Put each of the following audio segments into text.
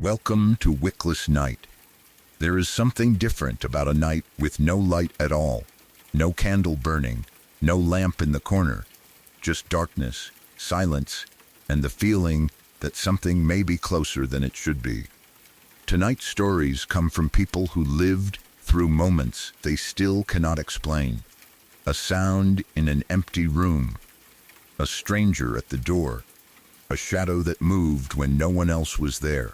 Welcome to Wickless Night. There is something different about a night with no light at all, no candle burning, no lamp in the corner, just darkness, silence, and the feeling that something may be closer than it should be. Tonight's stories come from people who lived through moments they still cannot explain. A sound in an empty room, a stranger at the door, a shadow that moved when no one else was there.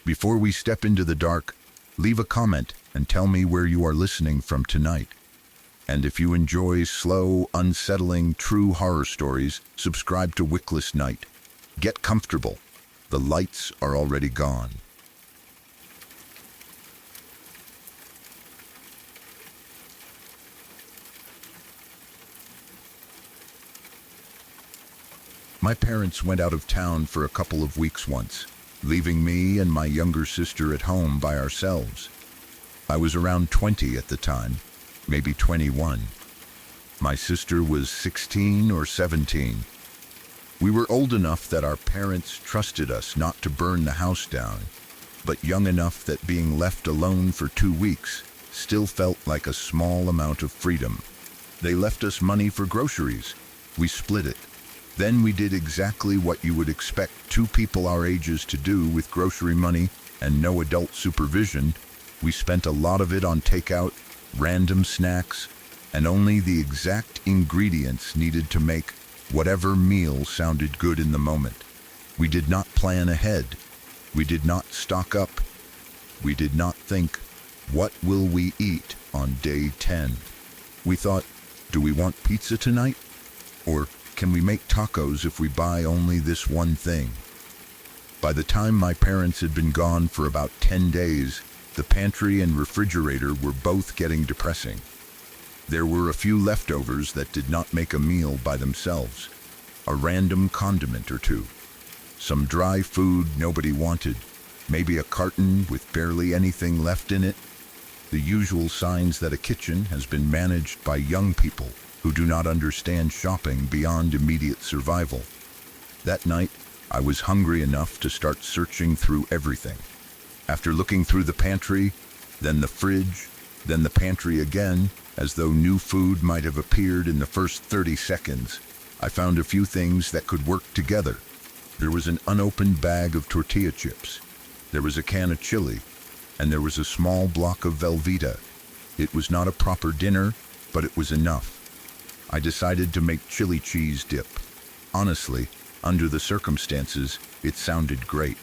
Before we step into the dark, leave a comment and tell me where you are listening from tonight. And if you enjoy slow, unsettling, true horror stories, subscribe to Wickless Night. Get comfortable. The lights are already gone. My parents went out of town for a couple of weeks once, leaving me and my younger sister at home by ourselves. I was around 20 at the time, maybe 21. My sister was 16 or 17. We were old enough that our parents trusted us not to burn the house down, but young enough that being left alone for 2 weeks still felt like a small amount of freedom. They left us money for groceries. We split it. Then we did exactly what you would expect two people our ages to do with grocery money and no adult supervision. We spent a lot of it on takeout, random snacks, and only the exact ingredients needed to make whatever meal sounded good in the moment. We did not plan ahead. We did not stock up. We did not think, what will we eat on day 10? We thought, do we want pizza tonight? Or can we make tacos if we buy only this one thing? By the time my parents had been gone for about 10 days, the pantry and refrigerator were both getting depressing. There were a few leftovers that did not make a meal by themselves, a random condiment or two, some dry food nobody wanted, maybe a carton with barely anything left in it. The usual signs that a kitchen has been managed by young people who do not understand shopping beyond immediate survival. That night, I was hungry enough to start searching through everything. After looking through the pantry, then the fridge, then the pantry again, as though new food might have appeared in the first 30 seconds, I found a few things that could work together. There was an unopened bag of tortilla chips. There was a can of chili, and there was a small block of Velveeta. It was not a proper dinner, but it was enough. I decided to make chili cheese dip. Honestly, under the circumstances, it sounded great.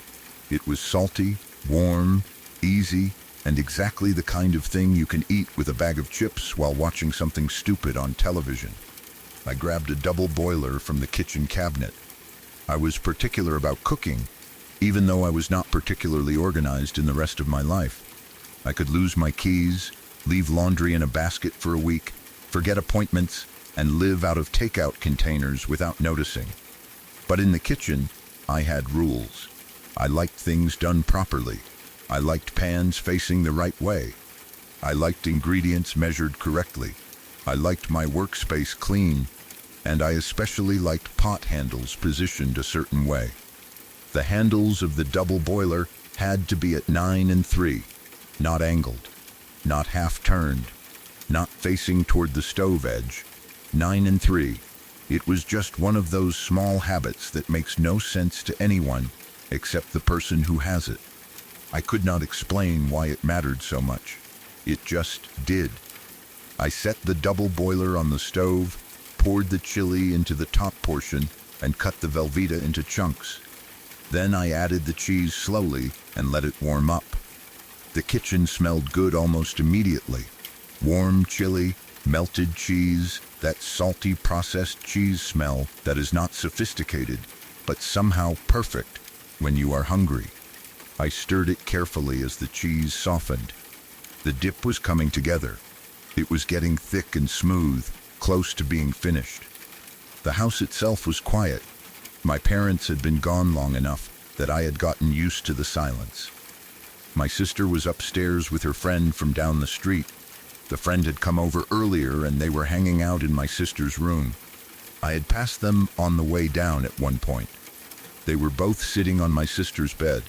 It was salty, warm, easy, and exactly the kind of thing you can eat with a bag of chips while watching something stupid on television. I grabbed a double boiler from the kitchen cabinet. I was particular about cooking, even though I was not particularly organized in the rest of my life. I could lose my keys, leave laundry in a basket for a week, forget appointments, and live out of takeout containers without noticing. But in the kitchen, I had rules. I liked things done properly. I liked pans facing the right way. I liked ingredients measured correctly. I liked my workspace clean, and I especially liked pot handles positioned a certain way. The handles of the double boiler had to be at 9 3, not angled, not half-turned, not facing toward the stove edge. 9 3. It was just one of those small habits that makes no sense to anyone except the person who has it. I could not explain why it mattered so much. It just did. I set the double boiler on the stove, poured the chili into the top portion, and cut the Velveeta into chunks. Then I added the cheese slowly and let it warm up. The kitchen smelled good almost immediately. Warm chili, melted cheese, that salty processed cheese smell that is not sophisticated, but somehow perfect when you are hungry. I stirred it carefully as the cheese softened. The dip was coming together. It was getting thick and smooth, close to being finished. The house itself was quiet. My parents had been gone long enough that I had gotten used to the silence. My sister was upstairs with her friend from down the street. The friend had come over earlier and they were hanging out in my sister's room. I had passed them on the way down at one point. They were both sitting on my sister's bed.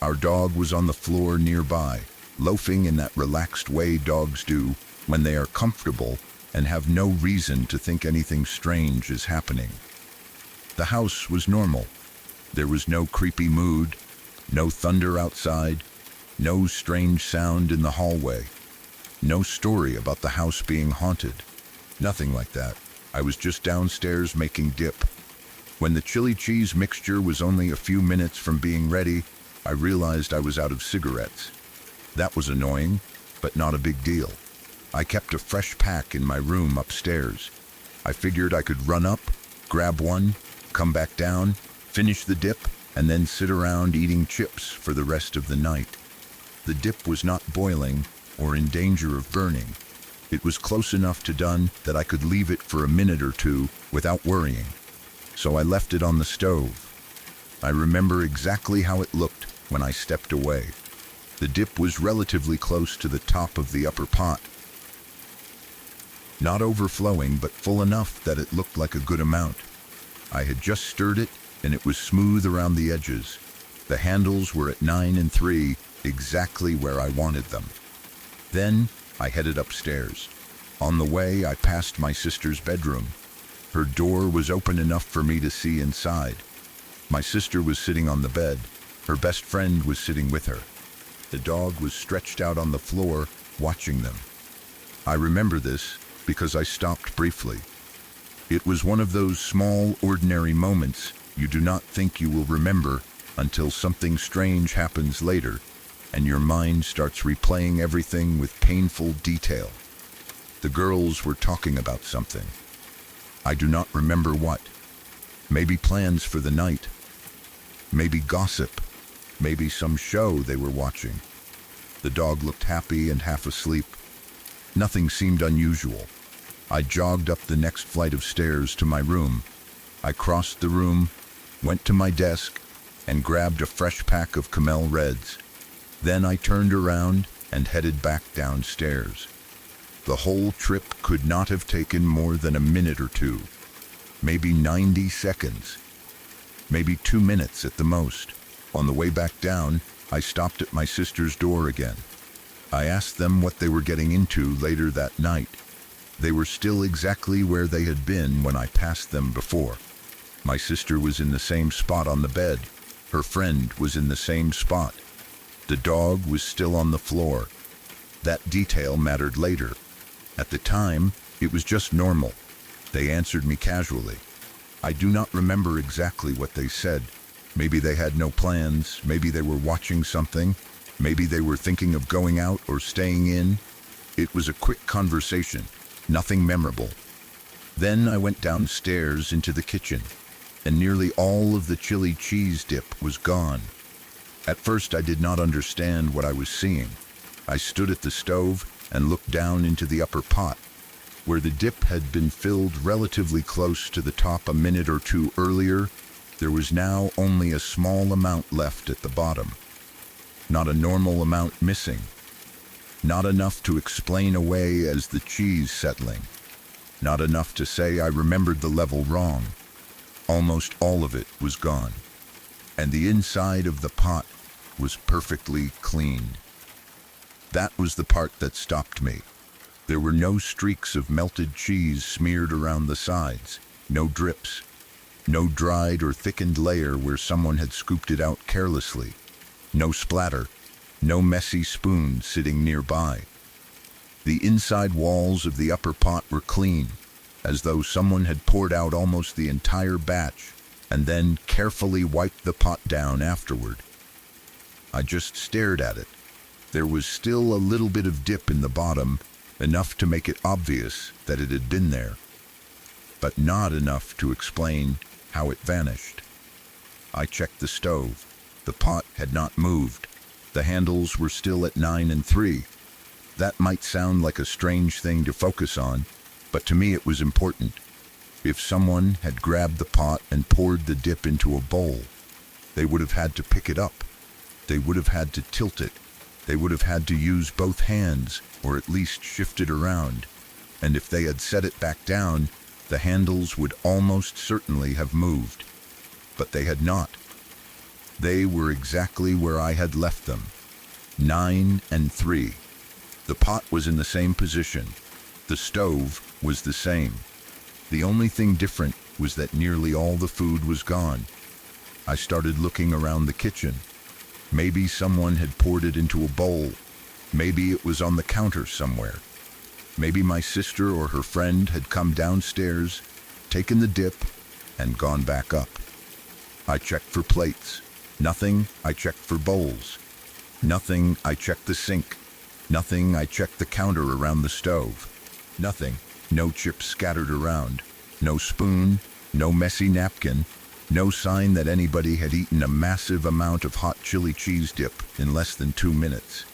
Our dog was on the floor nearby, loafing in that relaxed way dogs do when they are comfortable and have no reason to think anything strange is happening. The house was normal. There was no creepy mood, no thunder outside, no strange sound in the hallway, no story about the house being haunted. Nothing like that. I was just downstairs making dip. When the chili cheese mixture was only a few minutes from being ready, I realized I was out of cigarettes. That was annoying, but not a big deal. I kept a fresh pack in my room upstairs. I figured I could run up, grab one, come back down, finish the dip, and then sit around eating chips for the rest of the night. The dip was not boiling or in danger of burning. It was close enough to done that I could leave it for a minute or two without worrying. So I left it on the stove. I remember exactly how it looked when I stepped away. The dip was relatively close to the top of the upper pot. Not overflowing, but full enough that it looked like a good amount. I had just stirred it, and it was smooth around the edges. The handles were at 9 3, exactly where I wanted them. Then I headed upstairs. On the way, I passed my sister's bedroom. Her door was open enough for me to see inside. My sister was sitting on the bed. Her best friend was sitting with her. The dog was stretched out on the floor, watching them. I remember this because I stopped briefly. It was one of those small, ordinary moments you do not think you will remember until something strange happens later, and your mind starts replaying everything with painful detail. The girls were talking about something. I do not remember what. Maybe plans for the night. Maybe gossip. Maybe some show they were watching. The dog looked happy and half asleep. Nothing seemed unusual. I jogged up the next flight of stairs to my room. I crossed the room, went to my desk, and grabbed a fresh pack of Camel Reds. Then I turned around and headed back downstairs. The whole trip could not have taken more than a minute or two. Maybe 90 seconds. Maybe 2 minutes at the most. On the way back down, I stopped at my sister's door again. I asked them what they were getting into later that night. They were still exactly where they had been when I passed them before. My sister was in the same spot on the bed. Her friend was in the same spot. The dog was still on the floor. That detail mattered later. At the time, it was just normal. They answered me casually. I do not remember exactly what they said. Maybe they had no plans. Maybe they were watching something. Maybe they were thinking of going out or staying in. It was a quick conversation, nothing memorable. Then I went downstairs into the kitchen, and nearly all of the chili cheese dip was gone. At first, I did not understand what I was seeing. I stood at the stove and looked down into the upper pot, where the dip had been filled relatively close to the top a minute or two earlier. There was now only a small amount left at the bottom. Not a normal amount missing. Not enough to explain away as the cheese settling. Not enough to say I remembered the level wrong. Almost all of it was gone. And the inside of the pot was perfectly clean. That was the part that stopped me. There were no streaks of melted cheese smeared around the sides, no drips, no dried or thickened layer where someone had scooped it out carelessly, no splatter, no messy spoon sitting nearby. The inside walls of the upper pot were clean, as though someone had poured out almost the entire batch and then carefully wiped the pot down afterward. I just stared at it. There was still a little bit of dip in the bottom, enough to make it obvious that it had been there, but not enough to explain how it vanished. I checked the stove. The pot had not moved. The handles were still at 9 3. That might sound like a strange thing to focus on, but to me it was important. If someone had grabbed the pot and poured the dip into a bowl, they would have had to pick it up. They would have had to tilt it. They would have had to use both hands, or at least shift it around. And if they had set it back down, the handles would almost certainly have moved. But they had not. They were exactly where I had left them, 9 and 3. The pot was in the same position. The stove was the same. The only thing different was that nearly all the food was gone. I started looking around the kitchen. Maybe someone had poured it into a bowl. Maybe it was on the counter somewhere. Maybe my sister or her friend had come downstairs, taken the dip, and gone back up. I checked for plates. Nothing. I checked for bowls. Nothing. I checked the sink. Nothing. I checked the counter around the stove. Nothing. No chips scattered around. No spoon. No messy napkin. No sign that anybody had eaten a massive amount of hot chili cheese dip in less than 2 minutes.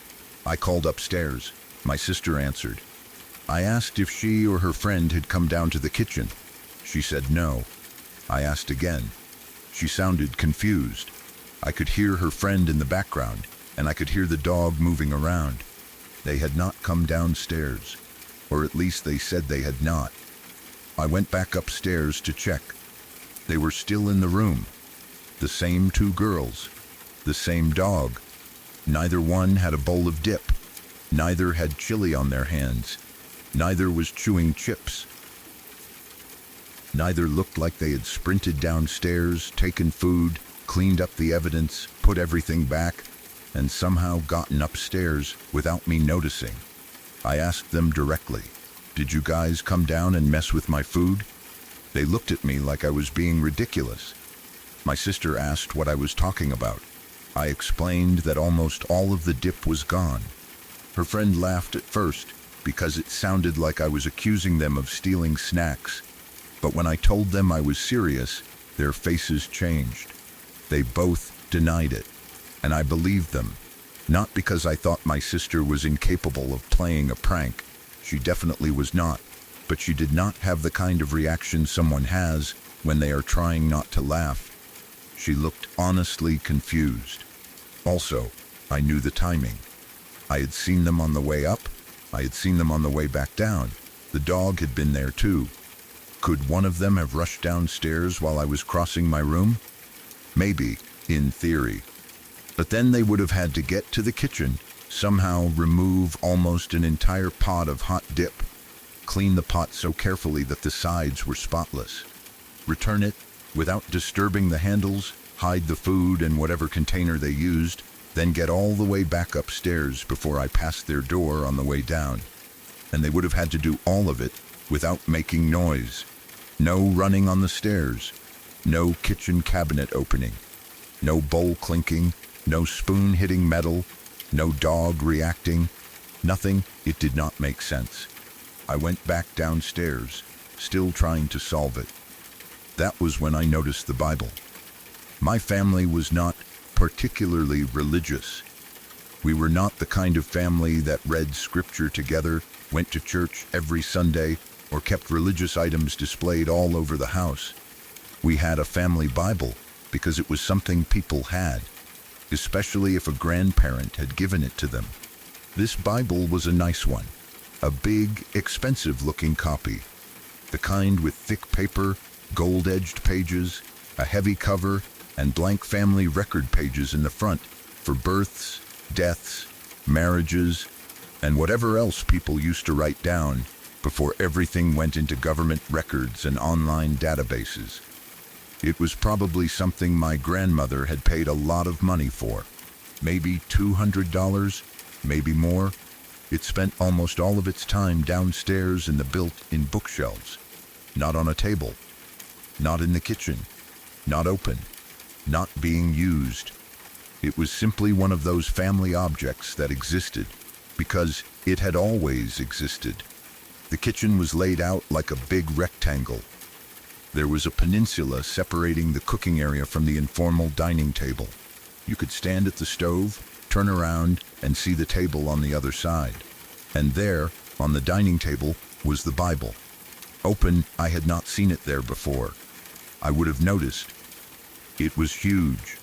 I called upstairs. My sister answered. I asked if she or her friend had come down to the kitchen. She said no. I asked again. She sounded confused. I could hear her friend in the background, and I could hear the dog moving around. They had not come downstairs, or at least they said they had not. I went back upstairs to check. They were still in the room. The same 2 girls. The same dog. Neither one had a bowl of dip. Neither had chili on their hands. Neither was chewing chips. Neither looked like they had sprinted downstairs, taken food, cleaned up the evidence, put everything back, and somehow gotten upstairs without me noticing. I asked them directly, "Did you guys come down and mess with my food?" They looked at me like I was being ridiculous. My sister asked what I was talking about. I explained that almost all of the dip was gone. Her friend laughed at first because it sounded like I was accusing them of stealing snacks. But when I told them I was serious, their faces changed. They both denied it, and I believed them. Not because I thought my sister was incapable of playing a prank. She definitely was not, but she did not have the kind of reaction someone has when they are trying not to laugh. She looked honestly confused. Also, I knew the timing. I had seen them on the way up. I had seen them on the way back down. The dog had been there too. Could one of them have rushed downstairs while I was crossing my room? Maybe, in theory. But then they would have had to get to the kitchen, somehow remove almost an entire pot of hot dip, clean the pot so carefully that the sides were spotless, return it without disturbing the handles, hide the food in whatever container they used, then get all the way back upstairs before I passed their door on the way down. And they would have had to do all of it without making noise. No running on the stairs. No kitchen cabinet opening. No bowl clinking. No spoon hitting metal. No dog reacting. Nothing. It did not make sense. I went back downstairs, still trying to solve it. That was when I noticed the Bible. My family was not particularly religious. We were not the kind of family that read scripture together, went to church every Sunday, or kept religious items displayed all over the house. We had a family Bible because it was something people had, especially if a grandparent had given it to them. This Bible was a nice one, a big, expensive-looking copy, the kind with thick paper, gold-edged pages, a heavy cover, and blank family record pages in the front for births, deaths, marriages, and whatever else people used to write down before everything went into government records and online databases. It was probably something my grandmother had paid a lot of money for. Maybe $200, maybe more. It spent almost all of its time downstairs in the built-in bookshelves, not on a table, not in the kitchen, not open, not being used. It was simply one of those family objects that existed because it had always existed. The kitchen was laid out like a big rectangle. There was a peninsula separating the cooking area from the informal dining table. You could stand at the stove, turn around, and see the table on the other side. And there, on the dining table, was the Bible. Open, I had not seen it there before. I would have noticed. It was huge.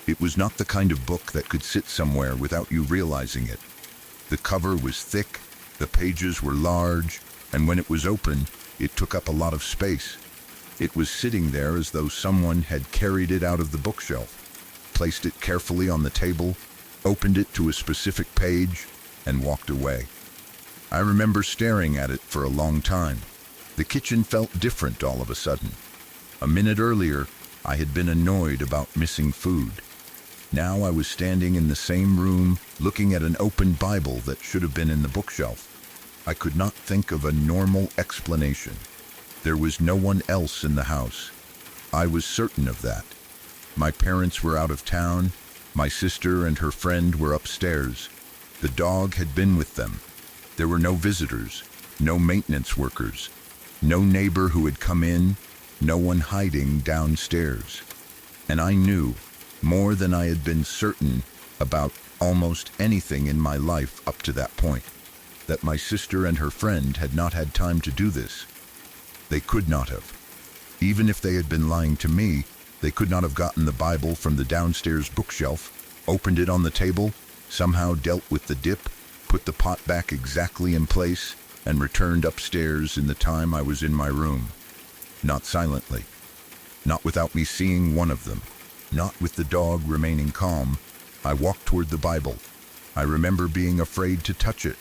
It was not the kind of book that could sit somewhere without you realizing it. The cover was thick, the pages were large, and when it was open, it took up a lot of space. It was sitting there as though someone had carried it out of the bookshelf. placed it carefully on the table, opened it to a specific page, and walked away. I remember staring at it for a long time. The kitchen felt different all of a sudden. A minute earlier, I had been annoyed about missing food. Now I was standing in the same room, looking at an open Bible that should have been in the bookshelf. I could not think of a normal explanation. There was no one else in the house. I was certain of that. My parents were out of town. My sister and her friend were upstairs. The dog had been with them. There were no visitors, no maintenance workers, no neighbor who had come in, no one hiding downstairs. And I knew, more than I had been certain about almost anything in my life up to that point, that my sister and her friend had not had time to do this. They could not have. Even if they had been lying to me, they could not have gotten the Bible from the downstairs bookshelf, opened it on the table, somehow dealt with the dip, put the pot back exactly in place, and returned upstairs in the time I was in my room. Not silently. Not without me seeing one of them. Not with the dog remaining calm. I walked toward the Bible. I remember being afraid to touch it.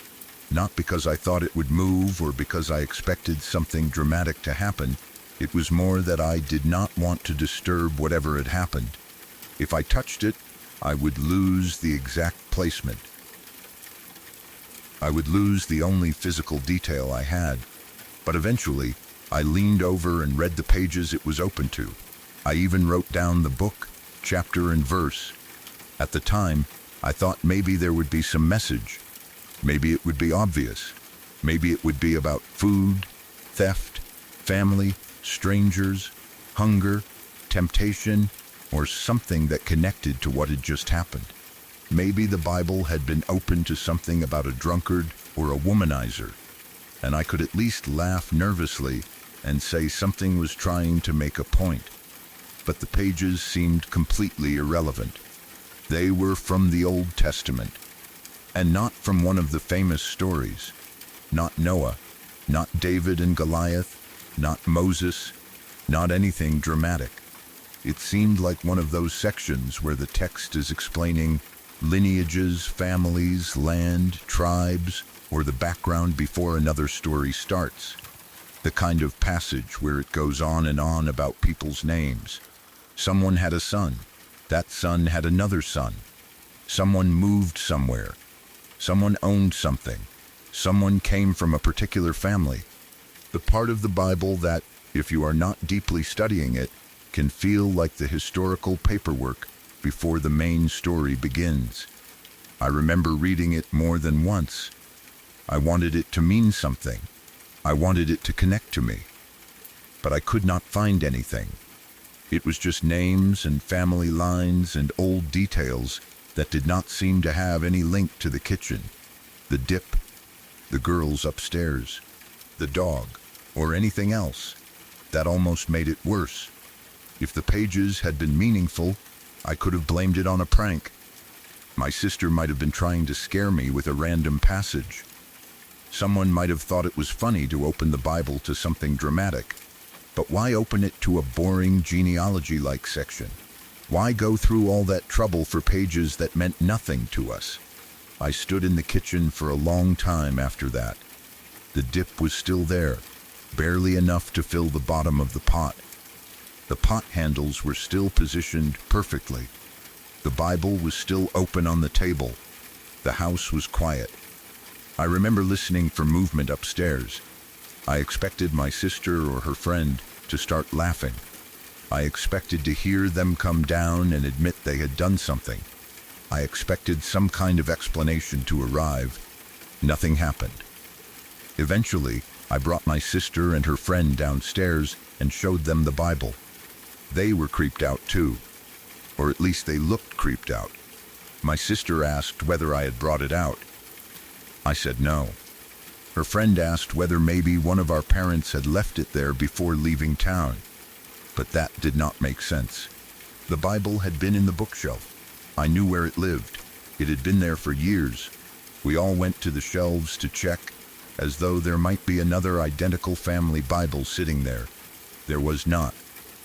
Not because I thought it would move or because I expected something dramatic to happen. It was more that I did not want to disturb whatever had happened. If I touched it, I would lose the exact placement. I would lose the only physical detail I had. But eventually, I leaned over and read the pages it was open to. I even wrote down the book, chapter and verse. At the time, I thought maybe there would be some message. Maybe it would be obvious. Maybe it would be about food, theft, family, strangers, hunger, temptation, or something that connected to what had just happened. Maybe the Bible had been open to something about a drunkard or a womanizer, and I could at least laugh nervously and say something was trying to make a point. But the pages seemed completely irrelevant. They were from the Old Testament, and not from one of the famous stories. Not Noah, not David and Goliath, not Moses, not anything dramatic. It seemed like one of those sections where the text is explaining lineages, families, land, tribes, or the background before another story starts. The kind of passage where it goes on and on about people's names. Someone had a son. That son had another son. Someone moved somewhere. Someone owned something. Someone came from a particular family. The part of the Bible that, if you are not deeply studying it, can feel like the historical paperwork before the main story begins. I remember reading it more than once. I wanted it to mean something. I wanted it to connect to me. But I could not find anything. It was just names and family lines and old details that did not seem to have any link to the kitchen, the dip, the girls upstairs, the dog, or anything else. That almost made it worse. If the pages had been meaningful, I could have blamed it on a prank. My sister might have been trying to scare me with a random passage. Someone might have thought it was funny to open the Bible to something dramatic. But why open it to a boring genealogy-like section? Why go through all that trouble for pages that meant nothing to us? I stood in the kitchen for a long time after that. The dip was still there, barely enough to fill the bottom of the pot. The pot handles were still positioned perfectly. The Bible was still open on the table. The house was quiet. I remember listening for movement upstairs. I expected my sister or her friend to start laughing. I expected to hear them come down and admit they had done something. I expected some kind of explanation to arrive. Nothing happened. Eventually, I brought my sister and her friend downstairs and showed them the Bible. They were creeped out too, or at least they looked creeped out. My sister asked whether I had brought it out. I said no. Her friend asked whether maybe one of our parents had left it there before leaving town. But that did not make sense. The Bible had been in the bookshelf. I knew where it lived. It had been there for years. We all went to the shelves to check, as though there might be another identical family Bible sitting there. There was not.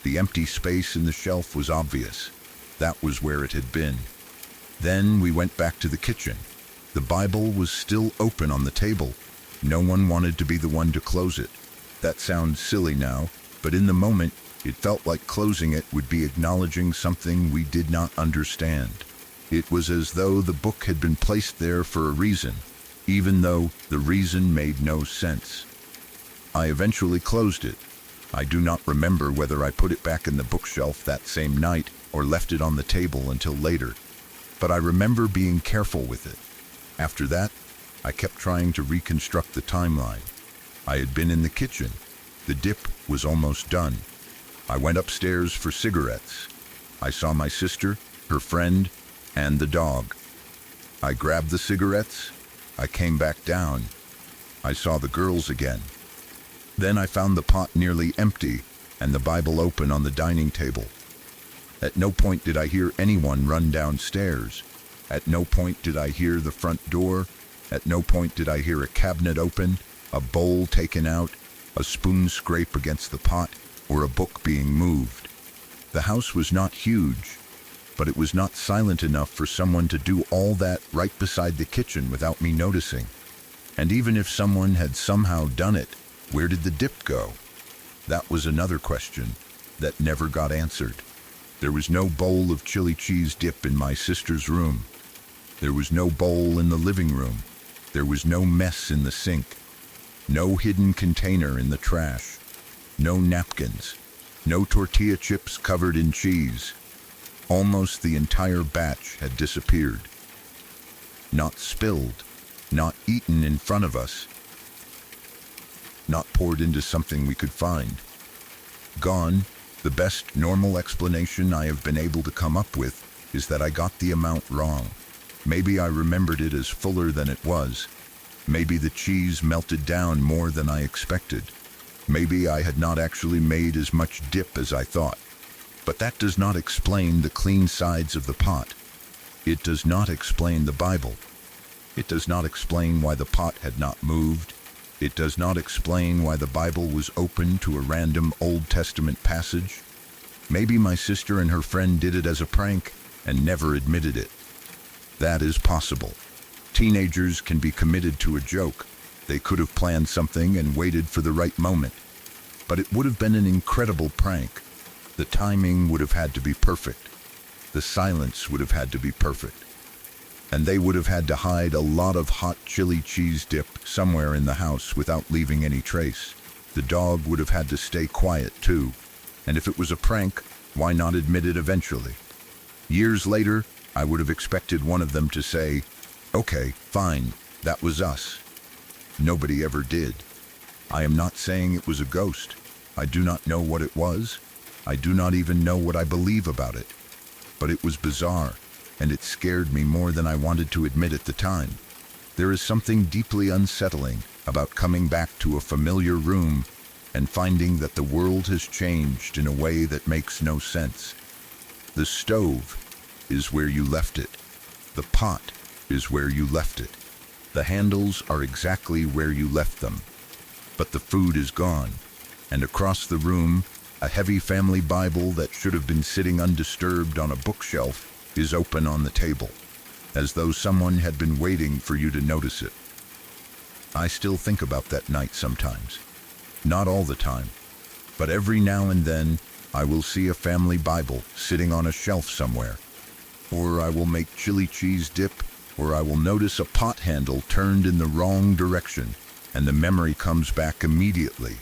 The empty space in the shelf was obvious. That was where it had been. Then we went back to the kitchen. The Bible was still open on the table. No one wanted to be the one to close it. That sounds silly now, but in the moment, it felt like closing it would be acknowledging something we did not understand. It was as though the book had been placed there for a reason, even though the reason made no sense. I eventually closed it. I do not remember whether I put it back in the bookshelf that same night or left it on the table until later, but I remember being careful with it. After that, I kept trying to reconstruct the timeline. I had been in the kitchen. The dip was almost done. I went upstairs for cigarettes. I saw my sister, her friend, and the dog. I grabbed the cigarettes. I came back down. I saw the girls again. Then I found the pot nearly empty and the Bible open on the dining table. At no point did I hear anyone run downstairs. At no point did I hear the front door. At no point did I hear a cabinet open, a bowl taken out, a spoon scrape against the pot, or a book being moved. The house was not huge, but it was not silent enough for someone to do all that right beside the kitchen without me noticing. And even if someone had somehow done it, where did the dip go? That was another question that never got answered. There was no bowl of chili cheese dip in my sister's room. There was no bowl in the living room. There was no mess in the sink. No hidden container in the trash. No napkins. No tortilla chips covered in cheese. Almost the entire batch had disappeared. Not spilled. Not eaten in front of us. Not poured into something we could find. Gone. The best normal explanation I have been able to come up with is that I got the amount wrong. Maybe I remembered it as fuller than it was. Maybe the cheese melted down more than I expected. Maybe I had not actually made as much dip as I thought. But that does not explain the clean sides of the pot. It does not explain the Bible. It does not explain why the pot had not moved. It does not explain why the Bible was open to a random Old Testament passage. Maybe my sister and her friend did it as a prank and never admitted it. That is possible. Teenagers can be committed to a joke. They could have planned something and waited for the right moment. But it would have been an incredible prank. The timing would have had to be perfect. The silence would have had to be perfect. And they would have had to hide a lot of hot chili cheese dip somewhere in the house without leaving any trace. The dog would have had to stay quiet too. And if it was a prank, why not admit it eventually? Years later, I would have expected one of them to say, "Okay, fine, that was us." Nobody ever did. I am not saying it was a ghost. I do not know what it was. I do not even know what I believe about it. But it was bizarre, and it scared me more than I wanted to admit at the time. There is something deeply unsettling about coming back to a familiar room and finding that the world has changed in a way that makes no sense. The stove is where you left it. The pot is where you left it. The handles are exactly where you left them. But the food is gone, and across the room, a heavy family Bible that should have been sitting undisturbed on a bookshelf is open on the table, as though someone had been waiting for you to notice it. I still think about that night sometimes. Not all the time, but every now and then I will see a family Bible sitting on a shelf somewhere, or I will make chili cheese dip, or I will notice a pot handle turned in the wrong direction, and the memory comes back immediately.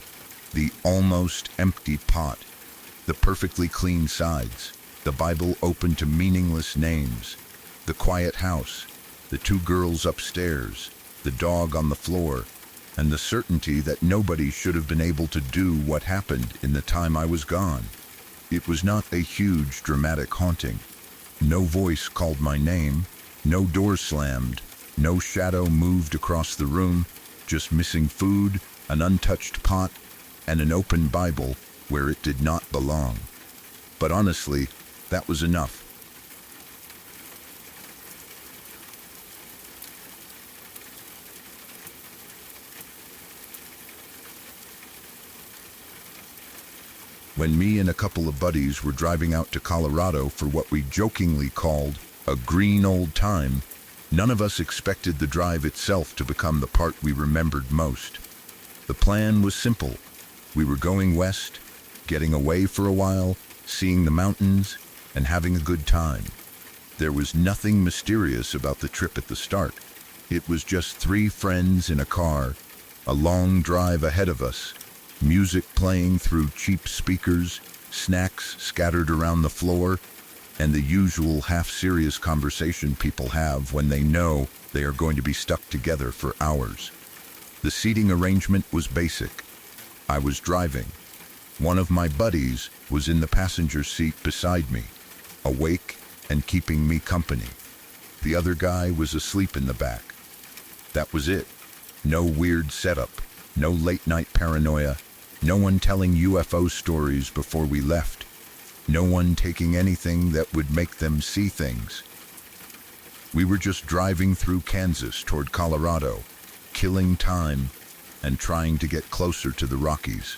The almost empty pot, the perfectly clean sides, the Bible open to meaningless names, the quiet house, the two girls upstairs, the dog on the floor, and the certainty that nobody should have been able to do what happened in the time I was gone. It was not a huge, dramatic haunting. No voice called my name, no door slammed, no shadow moved across the room, just missing food, an untouched pot, and an open Bible where it did not belong. But honestly, that was enough. When me and a couple of buddies were driving out to Colorado for what we jokingly called a green old time, none of us expected the drive itself to become the part we remembered most. The plan was simple. We were going west, getting away for a while, seeing the mountains, and having a good time. There was nothing mysterious about the trip at the start. It was just three friends in a car, a long drive ahead of us, music playing through cheap speakers, snacks scattered around the floor, and the usual half-serious conversation people have when they know they are going to be stuck together for hours. The seating arrangement was basic. I was driving. One of my buddies was in the passenger seat beside me, awake and keeping me company. The other guy was asleep in the back. That was it. No weird setup, no late-night paranoia, no one telling UFO stories before we left, no one taking anything that would make them see things. We were just driving through Kansas toward Colorado, killing time and trying to get closer to the Rockies.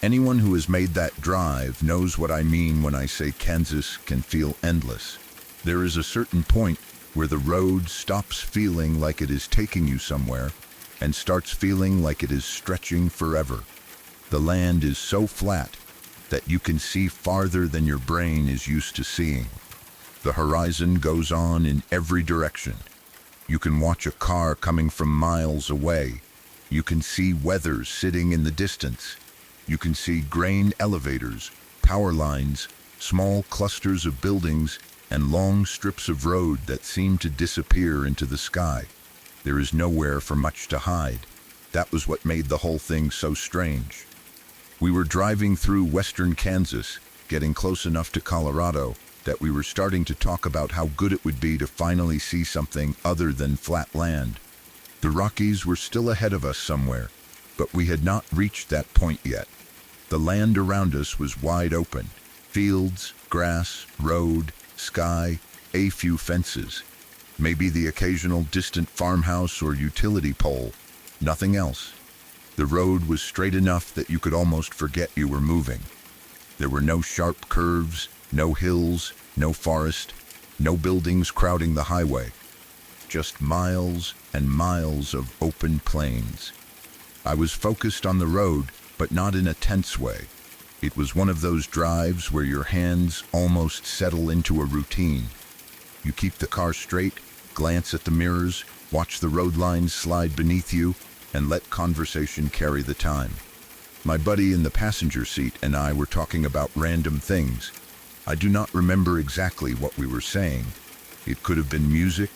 Anyone who has made that drive knows what I mean when I say Kansas can feel endless. There is a certain point where the road stops feeling like it is taking you somewhere and starts feeling like it is stretching forever. The land is so flat that you can see farther than your brain is used to seeing. The horizon goes on in every direction. You can watch a car coming from miles away. You can see weather sitting in the distance. You can see grain elevators, power lines, small clusters of buildings, and long strips of road that seem to disappear into the sky. There is nowhere for much to hide. That was what made the whole thing so strange. We were driving through western Kansas, getting close enough to Colorado that we were starting to talk about how good it would be to finally see something other than flat land. The Rockies were still ahead of us somewhere, but we had not reached that point yet. The land around us was wide open. Fields, grass, road, sky, a few fences. Maybe the occasional distant farmhouse or utility pole. Nothing else. The road was straight enough that you could almost forget you were moving. There were no sharp curves, no hills, no forest, no buildings crowding the highway. Just miles and miles of open plains. I was focused on the road, but not in a tense way. It was one of those drives where your hands almost settle into a routine. You keep the car straight, glance at the mirrors, watch the road lines slide beneath you, and let conversation carry the time. My buddy in the passenger seat and I were talking about random things. I do not remember exactly what we were saying. It could have been music,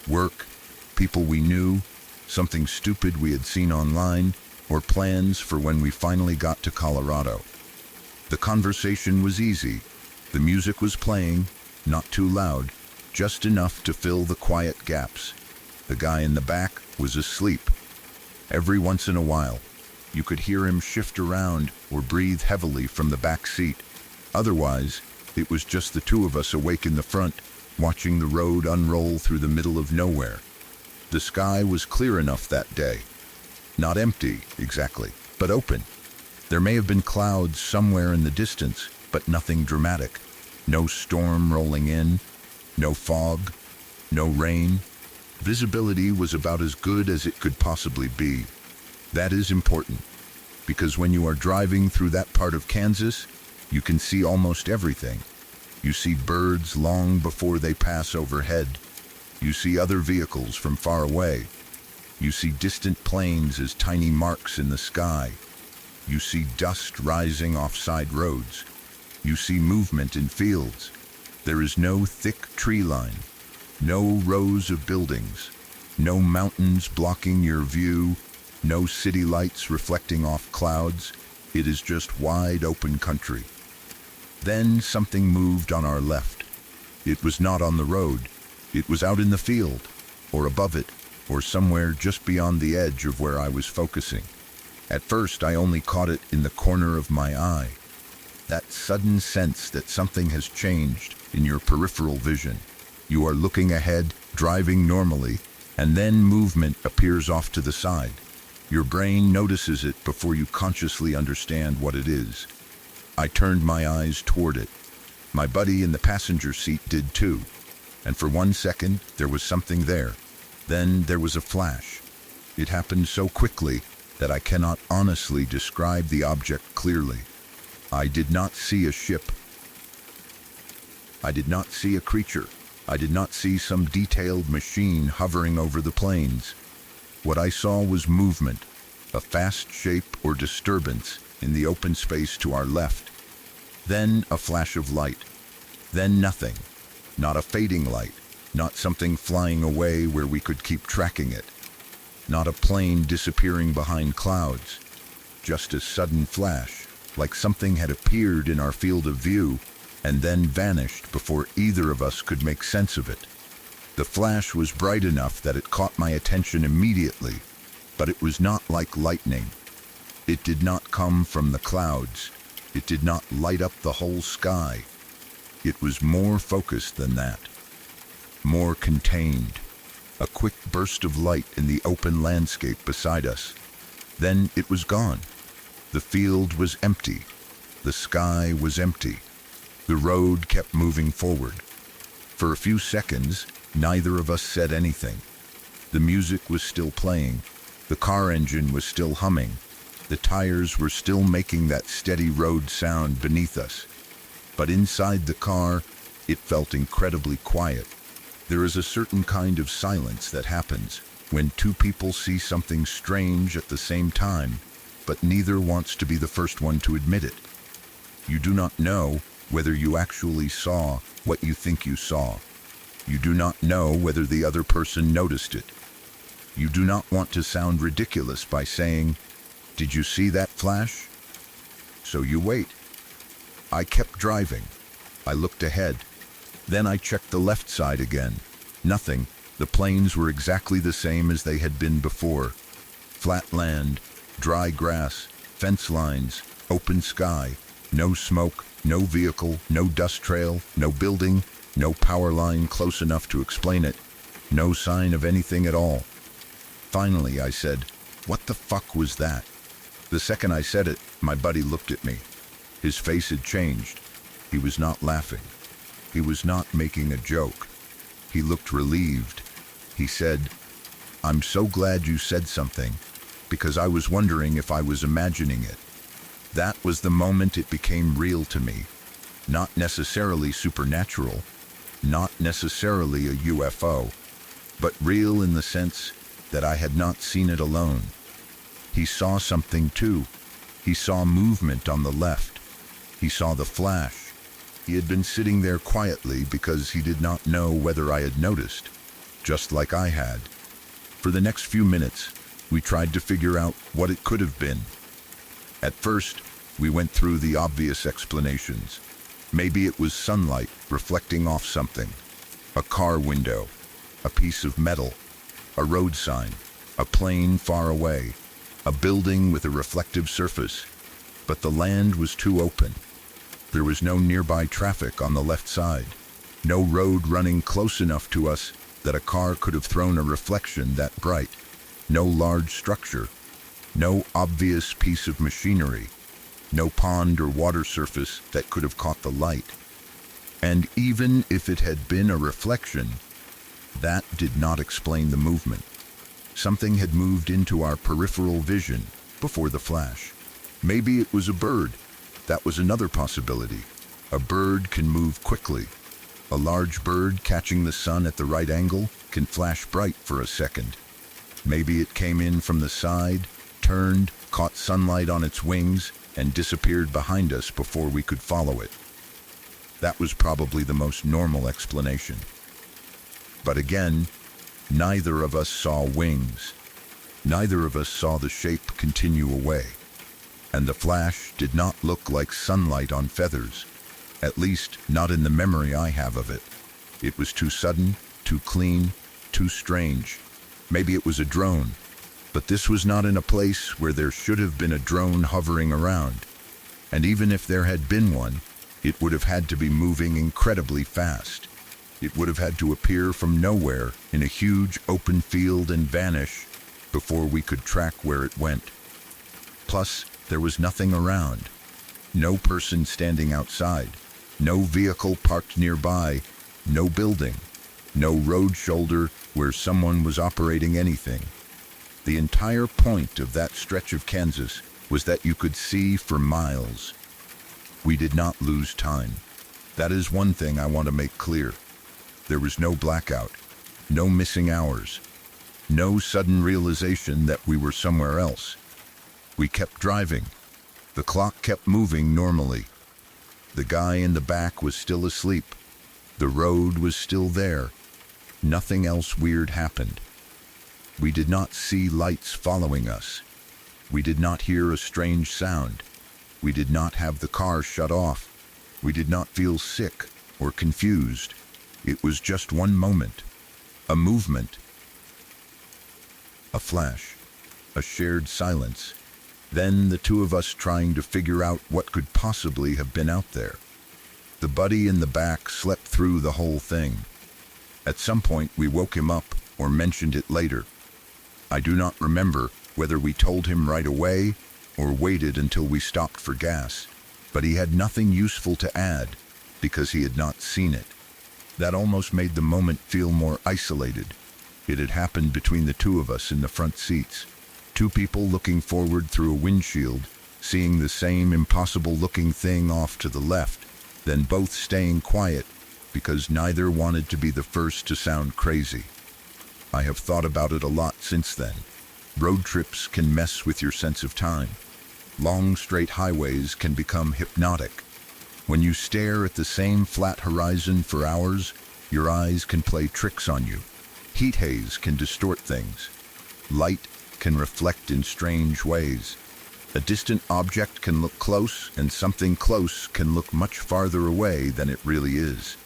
work, people we knew, something stupid we had seen online, or plans for when we finally got to Colorado. The conversation was easy. The music was playing, not too loud, just enough to fill the quiet gaps. The guy in the back was asleep. Every once in a while, you could hear him shift around or breathe heavily from the back seat. Otherwise, it was just the two of us awake in the front, watching the road unroll through the middle of nowhere. The sky was clear enough that day. Not empty, exactly, but open. There may have been clouds somewhere in the distance, but nothing dramatic. No storm rolling in, no fog, no rain. Visibility was about as good as it could possibly be. That is important, because when you are driving through that part of Kansas, you can see almost everything. You see birds long before they pass overhead. You see other vehicles from far away. You see distant planes as tiny marks in the sky. You see dust rising off side roads. You see movement in fields. There is no thick tree line, no rows of buildings, no mountains blocking your view, no city lights reflecting off clouds. It is just wide open country. Then something moved on our left. It was not on the road. It was out in the field, or above it, or somewhere just beyond the edge of where I was focusing. At first, I only caught it in the corner of my eye. That sudden sense that something has changed in your peripheral vision. You are looking ahead, driving normally, and then movement appears off to the side. Your brain notices it before you consciously understand what it is. I turned my eyes toward it. My buddy in the passenger seat did too. And for 1 second, there was something there. Then there was a flash. It happened so quickly that I cannot honestly describe the object clearly. I did not see a ship. I did not see a creature. I did not see some detailed machine hovering over the plains. What I saw was movement, a fast shape or disturbance in the open space to our left. Then a flash of light. Then nothing. Not a fading light. Not something flying away where we could keep tracking it. Not a plane disappearing behind clouds. Just a sudden flash, like something had appeared in our field of view and then vanished before either of us could make sense of it. The flash was bright enough that it caught my attention immediately, but it was not like lightning. It did not come from the clouds. It did not light up the whole sky. It was more focused than that, more contained. A quick burst of light in the open landscape beside us. Then it was gone. The field was empty. The sky was empty. The road kept moving forward. For a few seconds, neither of us said anything. The music was still playing. The car engine was still humming. The tires were still making that steady road sound beneath us. But inside the car, it felt incredibly quiet. There is a certain kind of silence that happens when two people see something strange at the same time, but neither wants to be the first one to admit it. You do not know whether you actually saw what you think you saw. You do not know whether the other person noticed it. You do not want to sound ridiculous by saying, "Did you see that flash?" So you wait. I kept driving. I looked ahead. Then I checked the left side again. Nothing. The plains were exactly the same as they had been before. Flat land, dry grass, fence lines, open sky, no smoke, no vehicle, no dust trail, no building, no power line close enough to explain it, no sign of anything at all. Finally, I said, "What the fuck was that?" The second I said it, my buddy looked at me. His face had changed. He was not laughing. He was not making a joke. He looked relieved. He said, "I'm so glad you said something, because I was wondering if I was imagining it." That was the moment it became real to me. Not necessarily supernatural, not necessarily a UFO, but real in the sense that I had not seen it alone. He saw something too. He saw movement on the left. He saw the flash. He had been sitting there quietly because he did not know whether I had noticed, just like I had. For the next few minutes, we tried to figure out what it could have been. At first, we went through the obvious explanations. Maybe it was sunlight reflecting off something, a car window, a piece of metal, a road sign, a plane far away, a building with a reflective surface. But the land was too open. There was no nearby traffic on the left side, no road running close enough to us that a car could have thrown a reflection that bright, no large structure, no obvious piece of machinery, no pond or water surface that could have caught the light. And even if it had been a reflection, that did not explain the movement. Something had moved into our peripheral vision before the flash. Maybe it was a bird. That was another possibility. A bird can move quickly. A large bird catching the sun at the right angle can flash bright for a second. Maybe it came in from the side, turned, caught sunlight on its wings, and disappeared behind us before we could follow it. That was probably the most normal explanation. But again, neither of us saw wings. Neither of us saw the shape continue away. And the flash did not look like sunlight on feathers, at least not in the memory I have of it. It was too sudden, too clean, too strange. Maybe it was a drone, but this was not in a place where there should have been a drone hovering around. And even if there had been one, it would have had to be moving incredibly fast. It would have had to appear from nowhere in a huge open field and vanish before we could track where it went. Plus, there was nothing around. No person standing outside. No vehicle parked nearby. No building. No road shoulder where someone was operating anything. The entire point of that stretch of Kansas was that you could see for miles. We did not lose time. That is one thing I want to make clear. There was no blackout, no missing hours, no sudden realization that we were somewhere else. We kept driving. The clock kept moving normally. The guy in the back was still asleep. The road was still there. Nothing else weird happened. We did not see lights following us. We did not hear a strange sound. We did not have the car shut off. We did not feel sick or confused. It was just one moment, a movement, a flash, a shared silence. Then the two of us trying to figure out what could possibly have been out there. The buddy in the back slept through the whole thing. At some point we woke him up or mentioned it later. I do not remember whether we told him right away or waited until we stopped for gas, but he had nothing useful to add because he had not seen it. That almost made the moment feel more isolated. It had happened between the two of us in the front seats. Two people looking forward through a windshield, seeing the same impossible-looking thing off to the left, then both staying quiet because neither wanted to be the first to sound crazy. I have thought about it a lot since then. Road trips can mess with your sense of time. Long, straight highways can become hypnotic. When you stare at the same flat horizon for hours, your eyes can play tricks on you. Heat haze can distort things. Light can reflect in strange ways. A distant object can look close, and something close can look much farther away than it really is.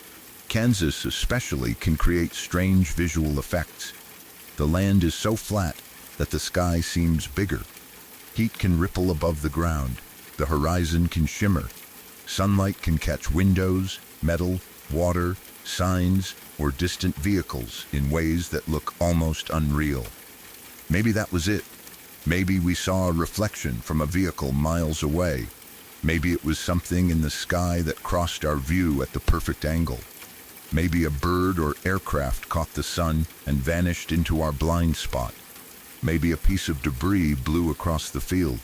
Kansas especially can create strange visual effects. The land is so flat that the sky seems bigger. Heat can ripple above the ground. The horizon can shimmer. Sunlight can catch windows, metal, water, signs, or distant vehicles in ways that look almost unreal. Maybe that was it. Maybe we saw a reflection from a vehicle miles away. Maybe it was something in the sky that crossed our view at the perfect angle. Maybe a bird or aircraft caught the sun and vanished into our blind spot. Maybe a piece of debris blew across the field.